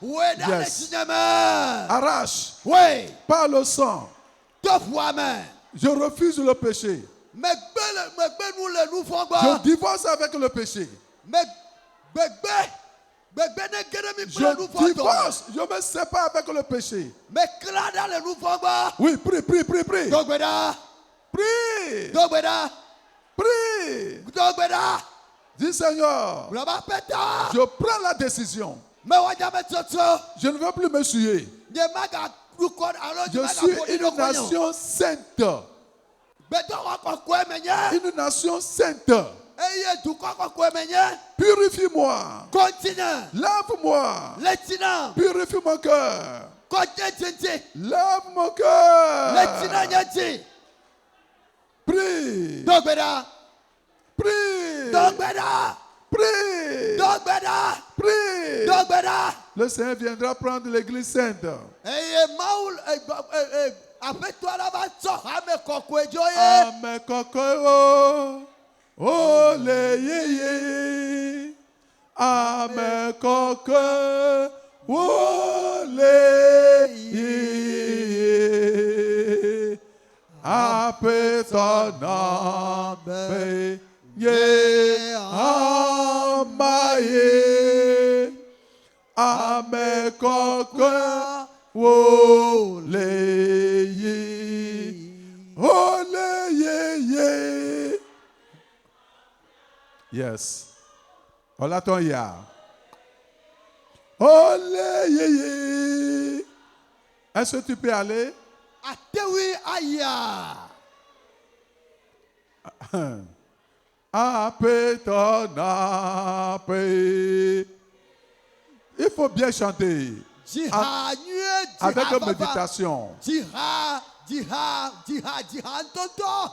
Speaker 1: Yes. Arrache. Par le sang. Je refuse le péché. Je divorce avec le péché. Je divorce, je me sépare avec le péché. Oui, prie. Prie. Dis Seigneur, je prends la décision. Je ne veux plus me souiller. Je suis une nation sainte. Une nation sainte. Purifie-moi. Lave-moi. Purifie mon cœur. Lave mon cœur. Prie. Prie. Le Seigneur viendra prendre l'église sainte. Amen. Oh le yeye, amen coque, oh le yeye, apetana be ye amaye, amen coque, oh le yeye. Yes. Hola Tonya. Olé yé. Est-ce que tu peux aller?
Speaker 2: Atewi aya.
Speaker 1: Apé ton apé. Il faut bien chanter. Avec une méditation.
Speaker 2: Jiha, tonton.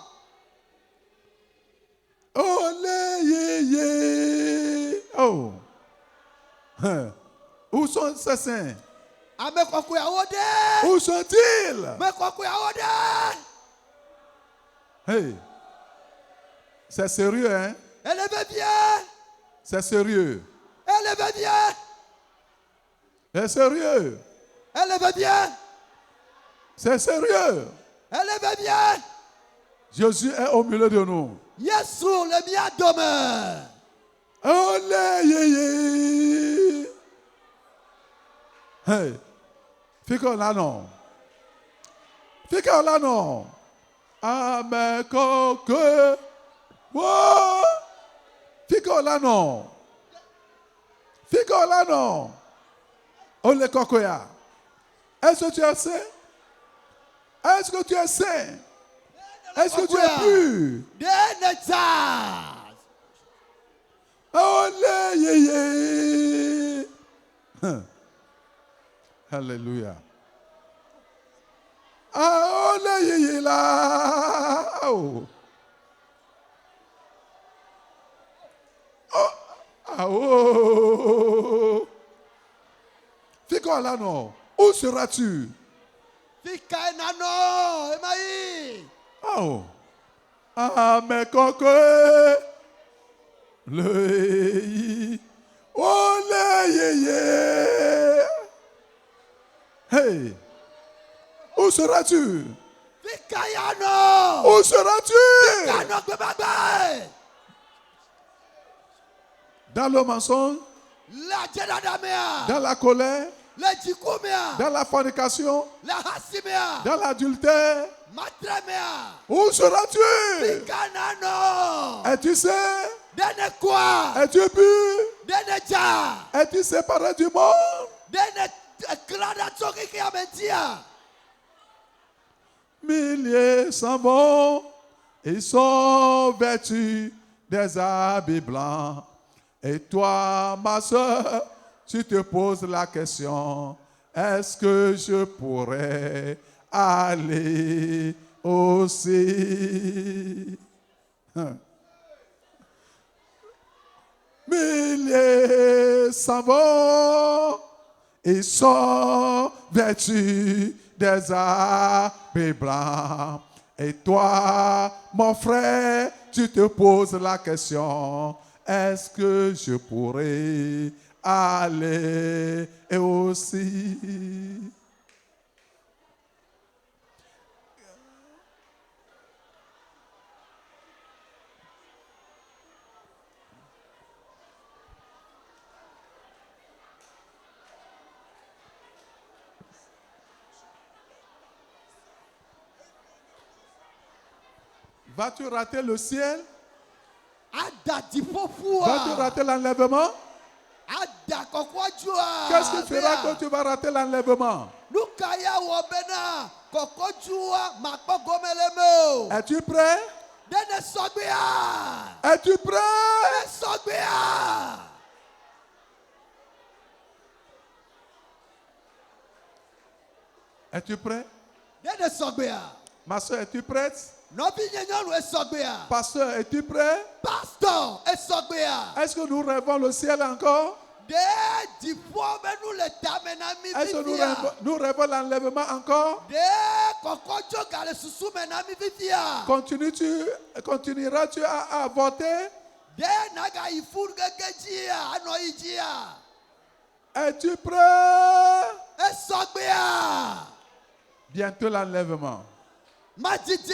Speaker 1: Olé yé. Oh. Où sont ces saints? Où sont-ils? Hey. C'est sérieux, hein? C'est sérieux. C'est sérieux. C'est sérieux. Jésus est au milieu de nous. Olé yé. Hey. Fico là non. Amen coque. Wow. Fico là non. Olé cocoya. Est-ce que tu es saint? Est-ce que tu es saint? Est-ce que tu es pur? Olé yé. Alléluia. Olé yé là. Oh. Oh. Fico là non. Où seras-tu? Oh. Amen coque. Le olé yé. Hey. Où seras-tu? Où seras-tu? Dans le mensonge, dans la colère, dans la fornication, dans l'adultère. Où seras-tu? Es-tu saint? Es-tu pur? Es-tu séparé du monde? Milliers s'en vont, ils sont vêtus des habits blancs. Et toi, ma soeur, tu te poses la question, est-ce que je pourrais aller aussi? Milliers s'en vont, ils sont vêtus des habits blancs. Et toi, mon frère, tu te poses la question, est-ce que je pourrais aller aussi? Vas-tu rater le ciel? Vas-tu rater l'enlèvement? Qu'est-ce qui fera que tu vas rater l'enlèvement? Es-tu prêt? Es-tu prêt? Es-tu prêt? Ma soeur, es-tu prête? Pasteur, es-tu prêt? Est-ce que nous rêvons le ciel encore? Est-ce que nous rêvons l'enlèvement encore? Continueras-tu à avorter? Es-tu prêt? Bientôt l'enlèvement. Bientôt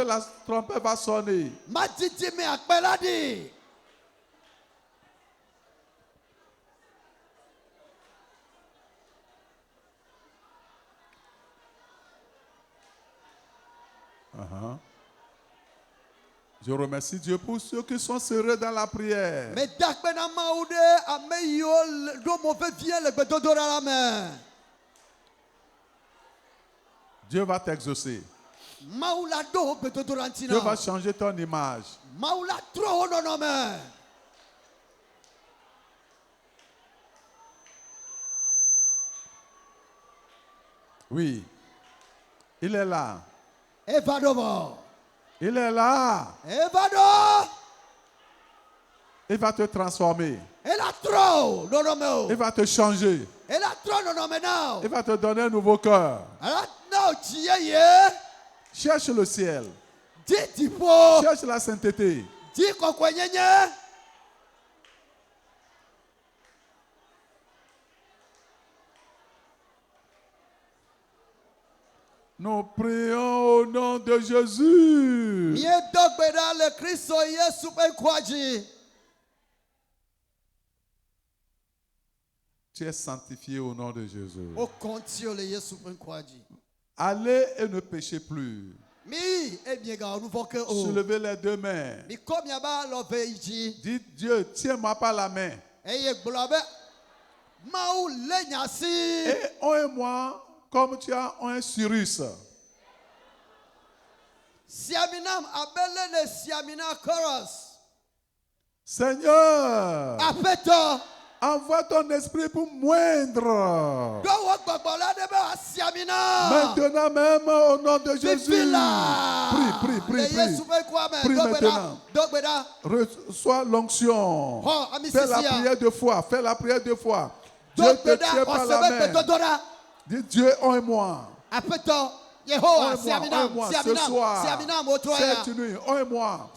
Speaker 1: la trompette va sonner. Je remercie Dieu pour ceux qui sont sérieux dans la prière. Dieu va t'exaucer. Dieu va changer ton image. Oui. Il est là. Il est là. Il va te transformer. Il va te changer. Il va te donner un nouveau cœur. Cherche le ciel. Cherche la sainteté. Nous prions au nom de Jésus. Tu es sanctifié au nom de Jésus. Allez et ne péchez plus. Soulevez les deux mains. Dites Dieu, tiens-moi par la main. Et on et moi, comme tu as un Cyrus. Seigneur, envoie ton esprit pour moindre. Maintenant même au nom de Jésus. Prie. Prie maintenant. Reçois l'onction. Fais la prière deux fois. Dieu te tient par la main. Dis Dieu en moi.
Speaker 2: Yehowa,
Speaker 1: un mois, ce soir, cette nuit, un mois,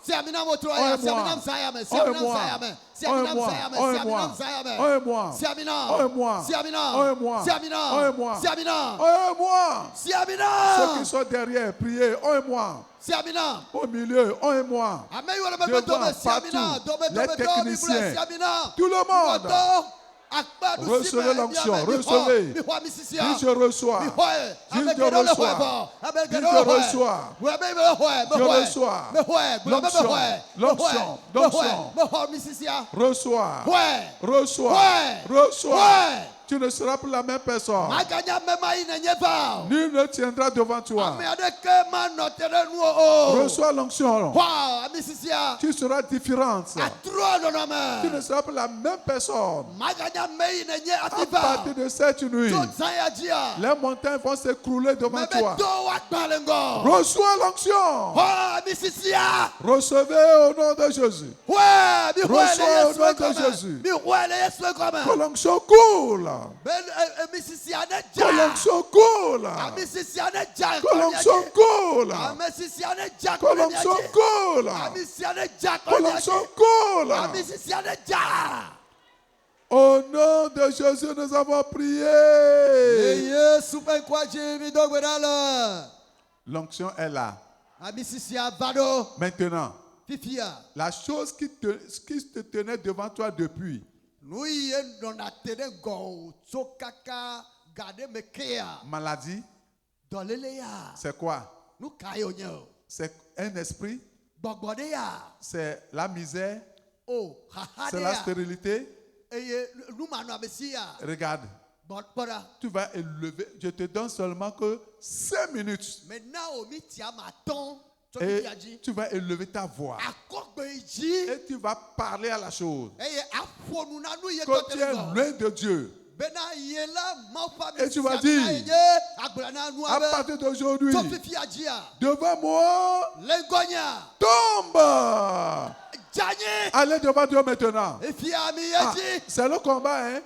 Speaker 1: ceux qui sont derrière, priez, un mois. Au milieu, un mois. Devant, partout, les techniciens, tout le monde. Recevez l'onction, recevez. Dis je reçois. Dis je reçois. Dis je reçois. Je reçois. L'onction, l'onction, l'onction. Reçois. Reçois. Reçois. Tu ne seras plus la même personne. Nul ne tiendra devant toi. Reçois l'onction. Tu seras différente. Tu ne seras plus la même personne. À partir de cette nuit, les montagnes vont s'écrouler devant toi. Reçois l'onction. Recevez au nom de Jésus. Reçois au nom de Jésus. Que l'onction coule. Que l'onction coule. Que l'onction coule. Que l'onction coule. Que l'onction coule. Au nom de Jésus, nous avons prié. L'onction est là. Maintenant, la chose qui te tenait devant toi depuis, maladie, c'est quoi? C'est un esprit, c'est la misère, c'est la stérilité. Regarde, tu vas élever, je te donne seulement que 5 minutes. Et tu vas élever ta voix. Et tu vas parler à la chose. Que tu es loin de Dieu. Et tu vas dire, à partir d'aujourd'hui, devant moi, tombe. Allez devant Dieu maintenant. C'est le combat, hein?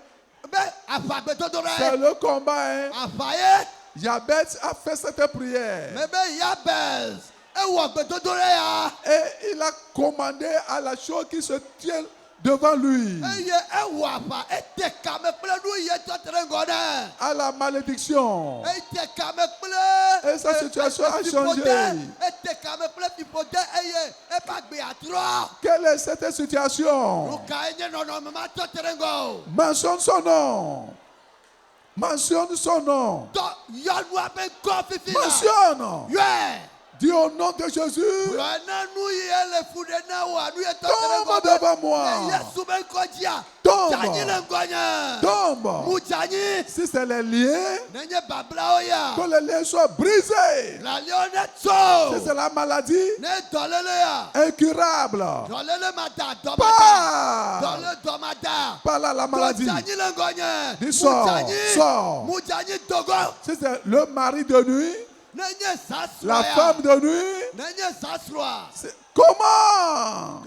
Speaker 1: C'est le combat, hein? Jabez a fait cette prière. Et il a commandé à la chose qui se tient devant lui, à la malédiction. Et sa situation a changé. Quelle est cette situation? Mentionne son nom. Mentionne son nom. Mentionne. Dis au nom de Jésus, tombe devant moi. Tombe. Si c'est les liens, que les liens soient brisés. Si c'est la maladie, incurable. Parle à la maladie. Dis sors. Si c'est le mari de nuit, la femme de nuit, comment?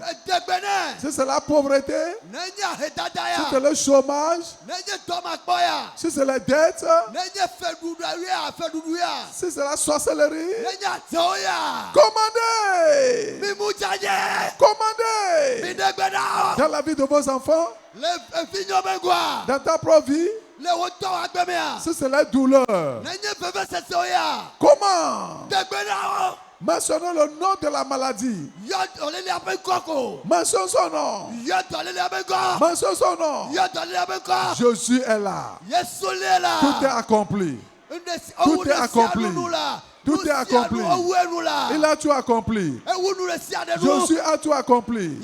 Speaker 1: Si c'est la pauvreté, si c'est le chômage, si c'est les dettes, si c'est la sorcellerie, commandez! Commandez! Dans la vie de vos enfants, dans ta propre vie, si c'est la douleur, comment? Mentionnez le nom de la maladie. Mentionne son nom. Mentionne son nom. Jésus est là. Tout est accompli. Tout est accompli. Tout est accompli. Il a tout accompli. Jésus a tout accompli.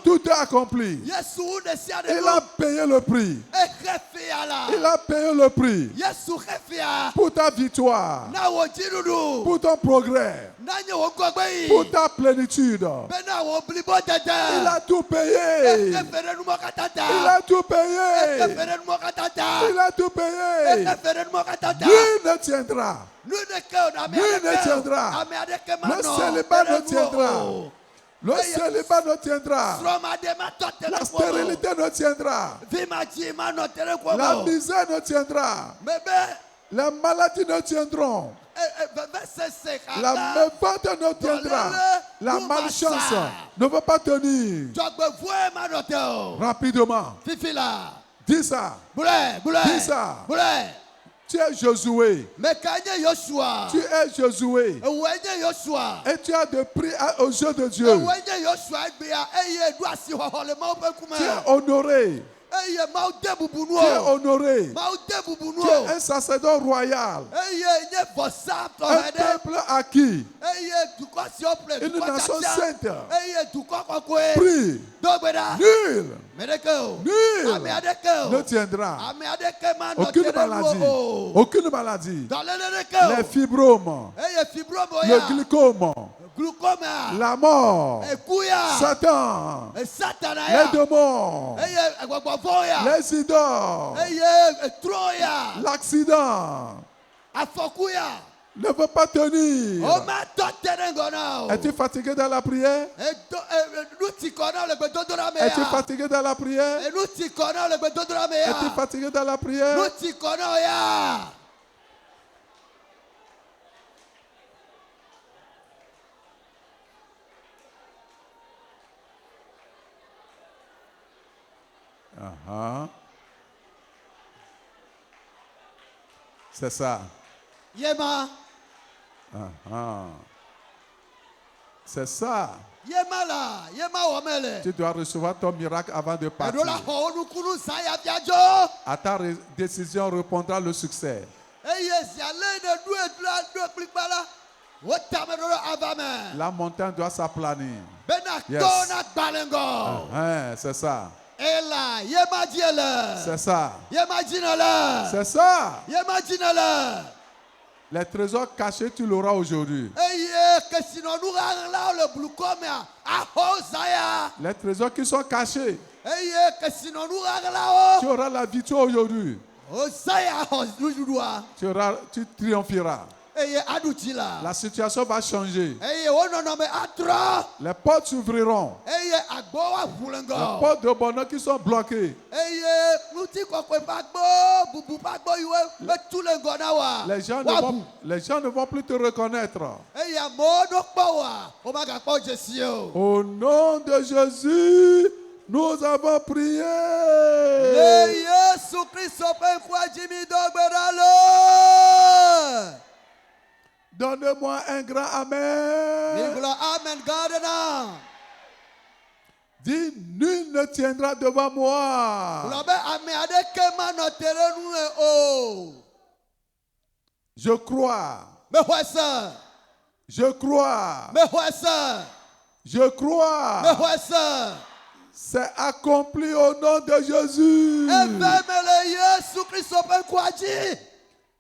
Speaker 1: Tout est accompli. Il a payé le prix. Il a payé le prix pour ta victoire, pour ton progrès, pour ta plénitude. Il a tout payé. Il a tout payé. Il a tout payé. Lui ne tiendra. Lui ne tiendra. Le célibat ne tiendra. Le célibat ne tiendra. La stérilité ne tiendra. La misère ne tiendra. Les maladies ne tiendront. La mévente ne tiendra. La malchance ne va pas tenir. Rapidement. Dis ça. Dis ça. Tu es Josué. Tu es Josué. Et tu as de prix aux yeux de Dieu. Tu es honoré. Tu es honoré. Tu es un sacerdoce royal. Un peuple acquis. Une nation sainte. Prie. Nul. Nul ne tiendra. Aucune maladie. Aucune maladie. Les fibromes. Le glycome. La mort. Satan. Les démons. Les idoles. L'accident ne peut pas tenir. Es-tu fatigué dans la prière? Es-tu fatigué dans la prière? Es-tu fatigué dans la prière? C'est ça.
Speaker 2: Yema.
Speaker 1: C'est ça.
Speaker 2: Yema.
Speaker 1: Tu dois recevoir ton miracle avant de partir. À ta décision répondra le succès. La montagne doit s'aplanir. Yes. C'est ça. C'est ça. C'est ça. Les trésors cachés, tu l'auras aujourd'hui. Les trésors qui sont cachés, tu auras la victoire aujourd'hui. Tu triompheras. La situation va changer. Les portes s'ouvriront. Les portes de bonheur qui sont bloquées. Les gens ne vont plus te reconnaître. Au nom de Jésus, nous avons prié. Donne-moi un grand amen. Dis, nul ne tiendra devant moi. Je crois. Je crois. Je crois. C'est accompli au nom de Jésus.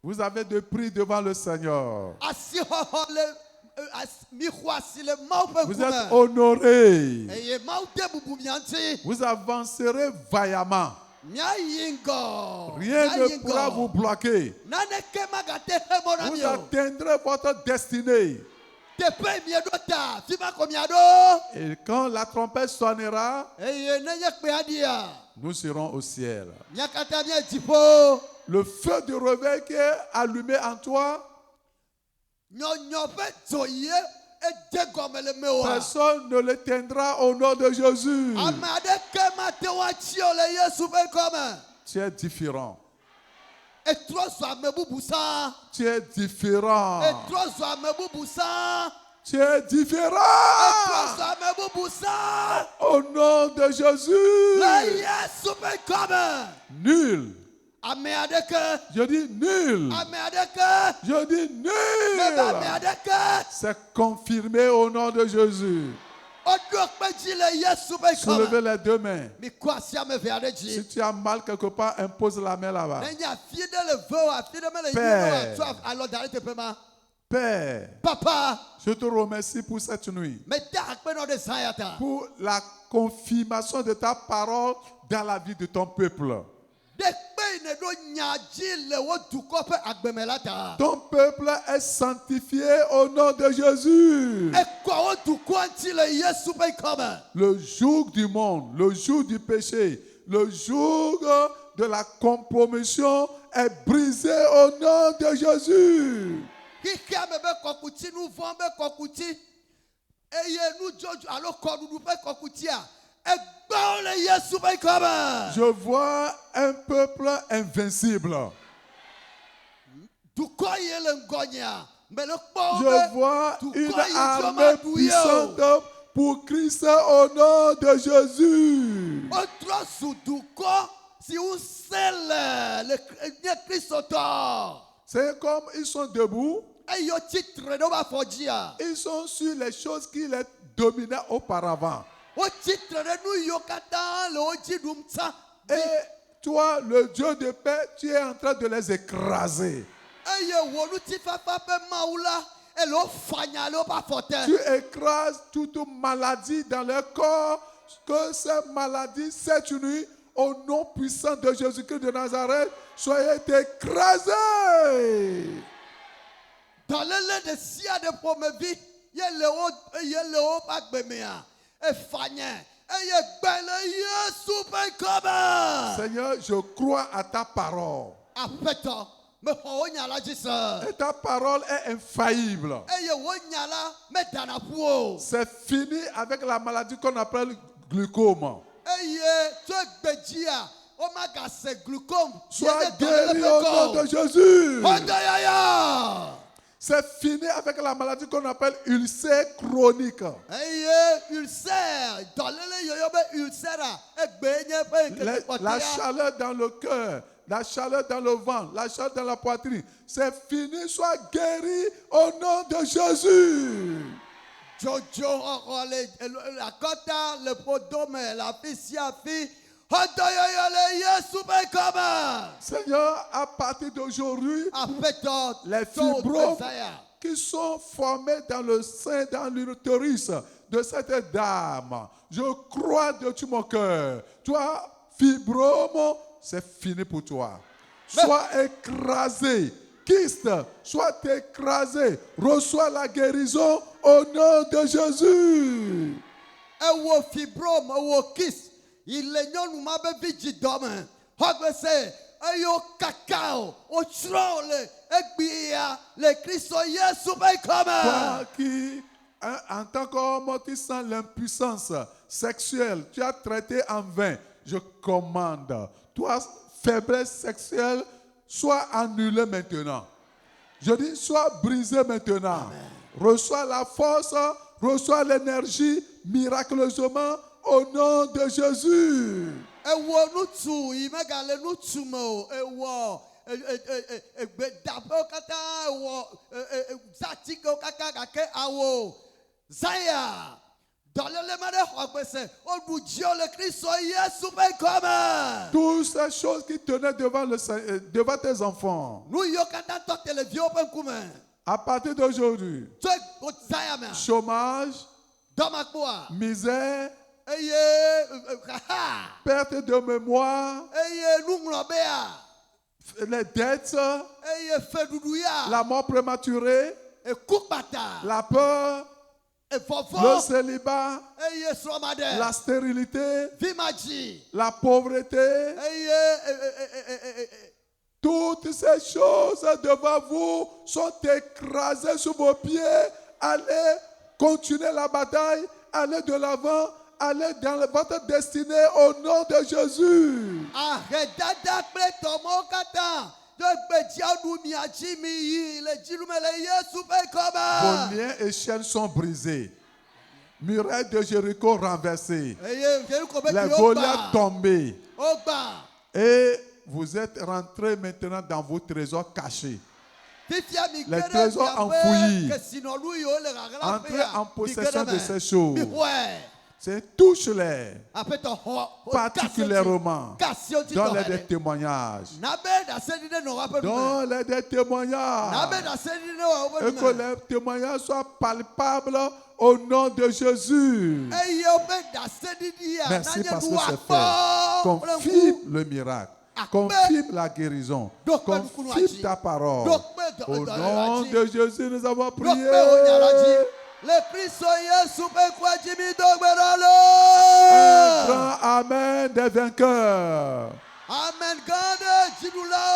Speaker 1: Vous avez de prix devant le Seigneur. Vous êtes honorés. Vous avancerez vaillamment. Rien ne pourra vous bloquer. Vous atteindrez votre destinée. Et quand la trompette sonnera, nous serons au ciel. Le feu du réveil qui est allumé en toi, personne ne l'éteindra au nom de Jésus. Tu es différent. Tu es différent. Tu es différent. Au nom de Jésus. Nul. Je dis nul. Je dis nul. C'est confirmé au nom de Jésus. Soulevez les deux mains. Si tu as mal quelque part, impose la main là-bas. Père,
Speaker 2: Papa,
Speaker 1: je te remercie pour cette nuit. Pour la confirmation de ta parole dans la vie de ton peuple. Ton peuple est sanctifié au nom de Jésus. Le joug du monde, le joug du péché, le joug de la compromission est brisé au nom de Jésus. Je vois un peuple invincible. Je vois une armée puissante pour Christ au nom de Jésus. C'est comme ils sont debout. Ils sont sur les choses qui les dominaient auparavant. Et toi, le Dieu de paix, tu es en train de les écraser. Tu écrases toute maladie dans leur corps, que ces maladies, cette nuit, au nom puissant de Jésus-Christ de Nazareth, soyez écrasés.
Speaker 2: Dans le de sia de promevi,
Speaker 1: Seigneur, je crois à ta parole. Et ta parole est infaillible. C'est fini avec la maladie qu'on appelle glucome. Sois guéri au nom de Jésus. C'est fini avec la maladie qu'on appelle ulcère chronique. La chaleur dans le cœur, la chaleur dans le ventre, la chaleur dans la poitrine. C'est fini, sois guéri au nom de Jésus.
Speaker 2: La cota, le podome, la fille.
Speaker 1: Seigneur, à partir d'aujourd'hui, les fibromes qui sont formés dans le sein, dans l'utérus de cette dame, je crois de tout mon cœur. Toi, fibrome, c'est fini pour toi. Sois écrasé. Kyste, sois écrasé. Reçois la guérison au nom de Jésus.
Speaker 2: Fibrome, kyste. Il est non m'a bébé d'homme. Hogese, ayo cacao, au trole, ekbia, le Christ Jésus comme.
Speaker 1: Toi qui, en tant qu'homme, tu sens l'impuissance sexuelle, tu as traité en vain. Je commande. Toi, faiblesse sexuelle, sois annulée maintenant. Je dis, sois brisée maintenant. Amen. Reçois la force, reçois l'énergie miraculeusement. Au nom de Jésus. Toutes ces choses qui tenaient devant tes enfants. À partir d'aujourd'hui, chômage, misère, perte de mémoire, les dettes, la mort prématurée, la peur, le célibat, la stérilité, la pauvreté, toutes ces choses devant vous sont écrasées sous vos pieds. Allez continuer la bataille, allez de l'avant. Allez dans votre destinée au nom de Jésus. Vos liens et chaînes sont brisés. Murailles de Jéricho renversées. Les volets tombés. Et vous êtes rentrés maintenant dans vos trésors cachés. Les trésors enfouis. Entrez en possession de ces choses. Touche-les particulièrement. Donne-les des témoignages. Donne-les des témoignages. Et que les témoignages soient palpables au nom de Jésus. Merci parce que c'est fait. Confirme le miracle. Confirme la guérison. Confirme ta parole. Au nom de Jésus, nous avons prié.
Speaker 2: Le Christ Jésus
Speaker 1: un grand amen des vainqueurs.
Speaker 2: Amen. Garde, dis-nous là.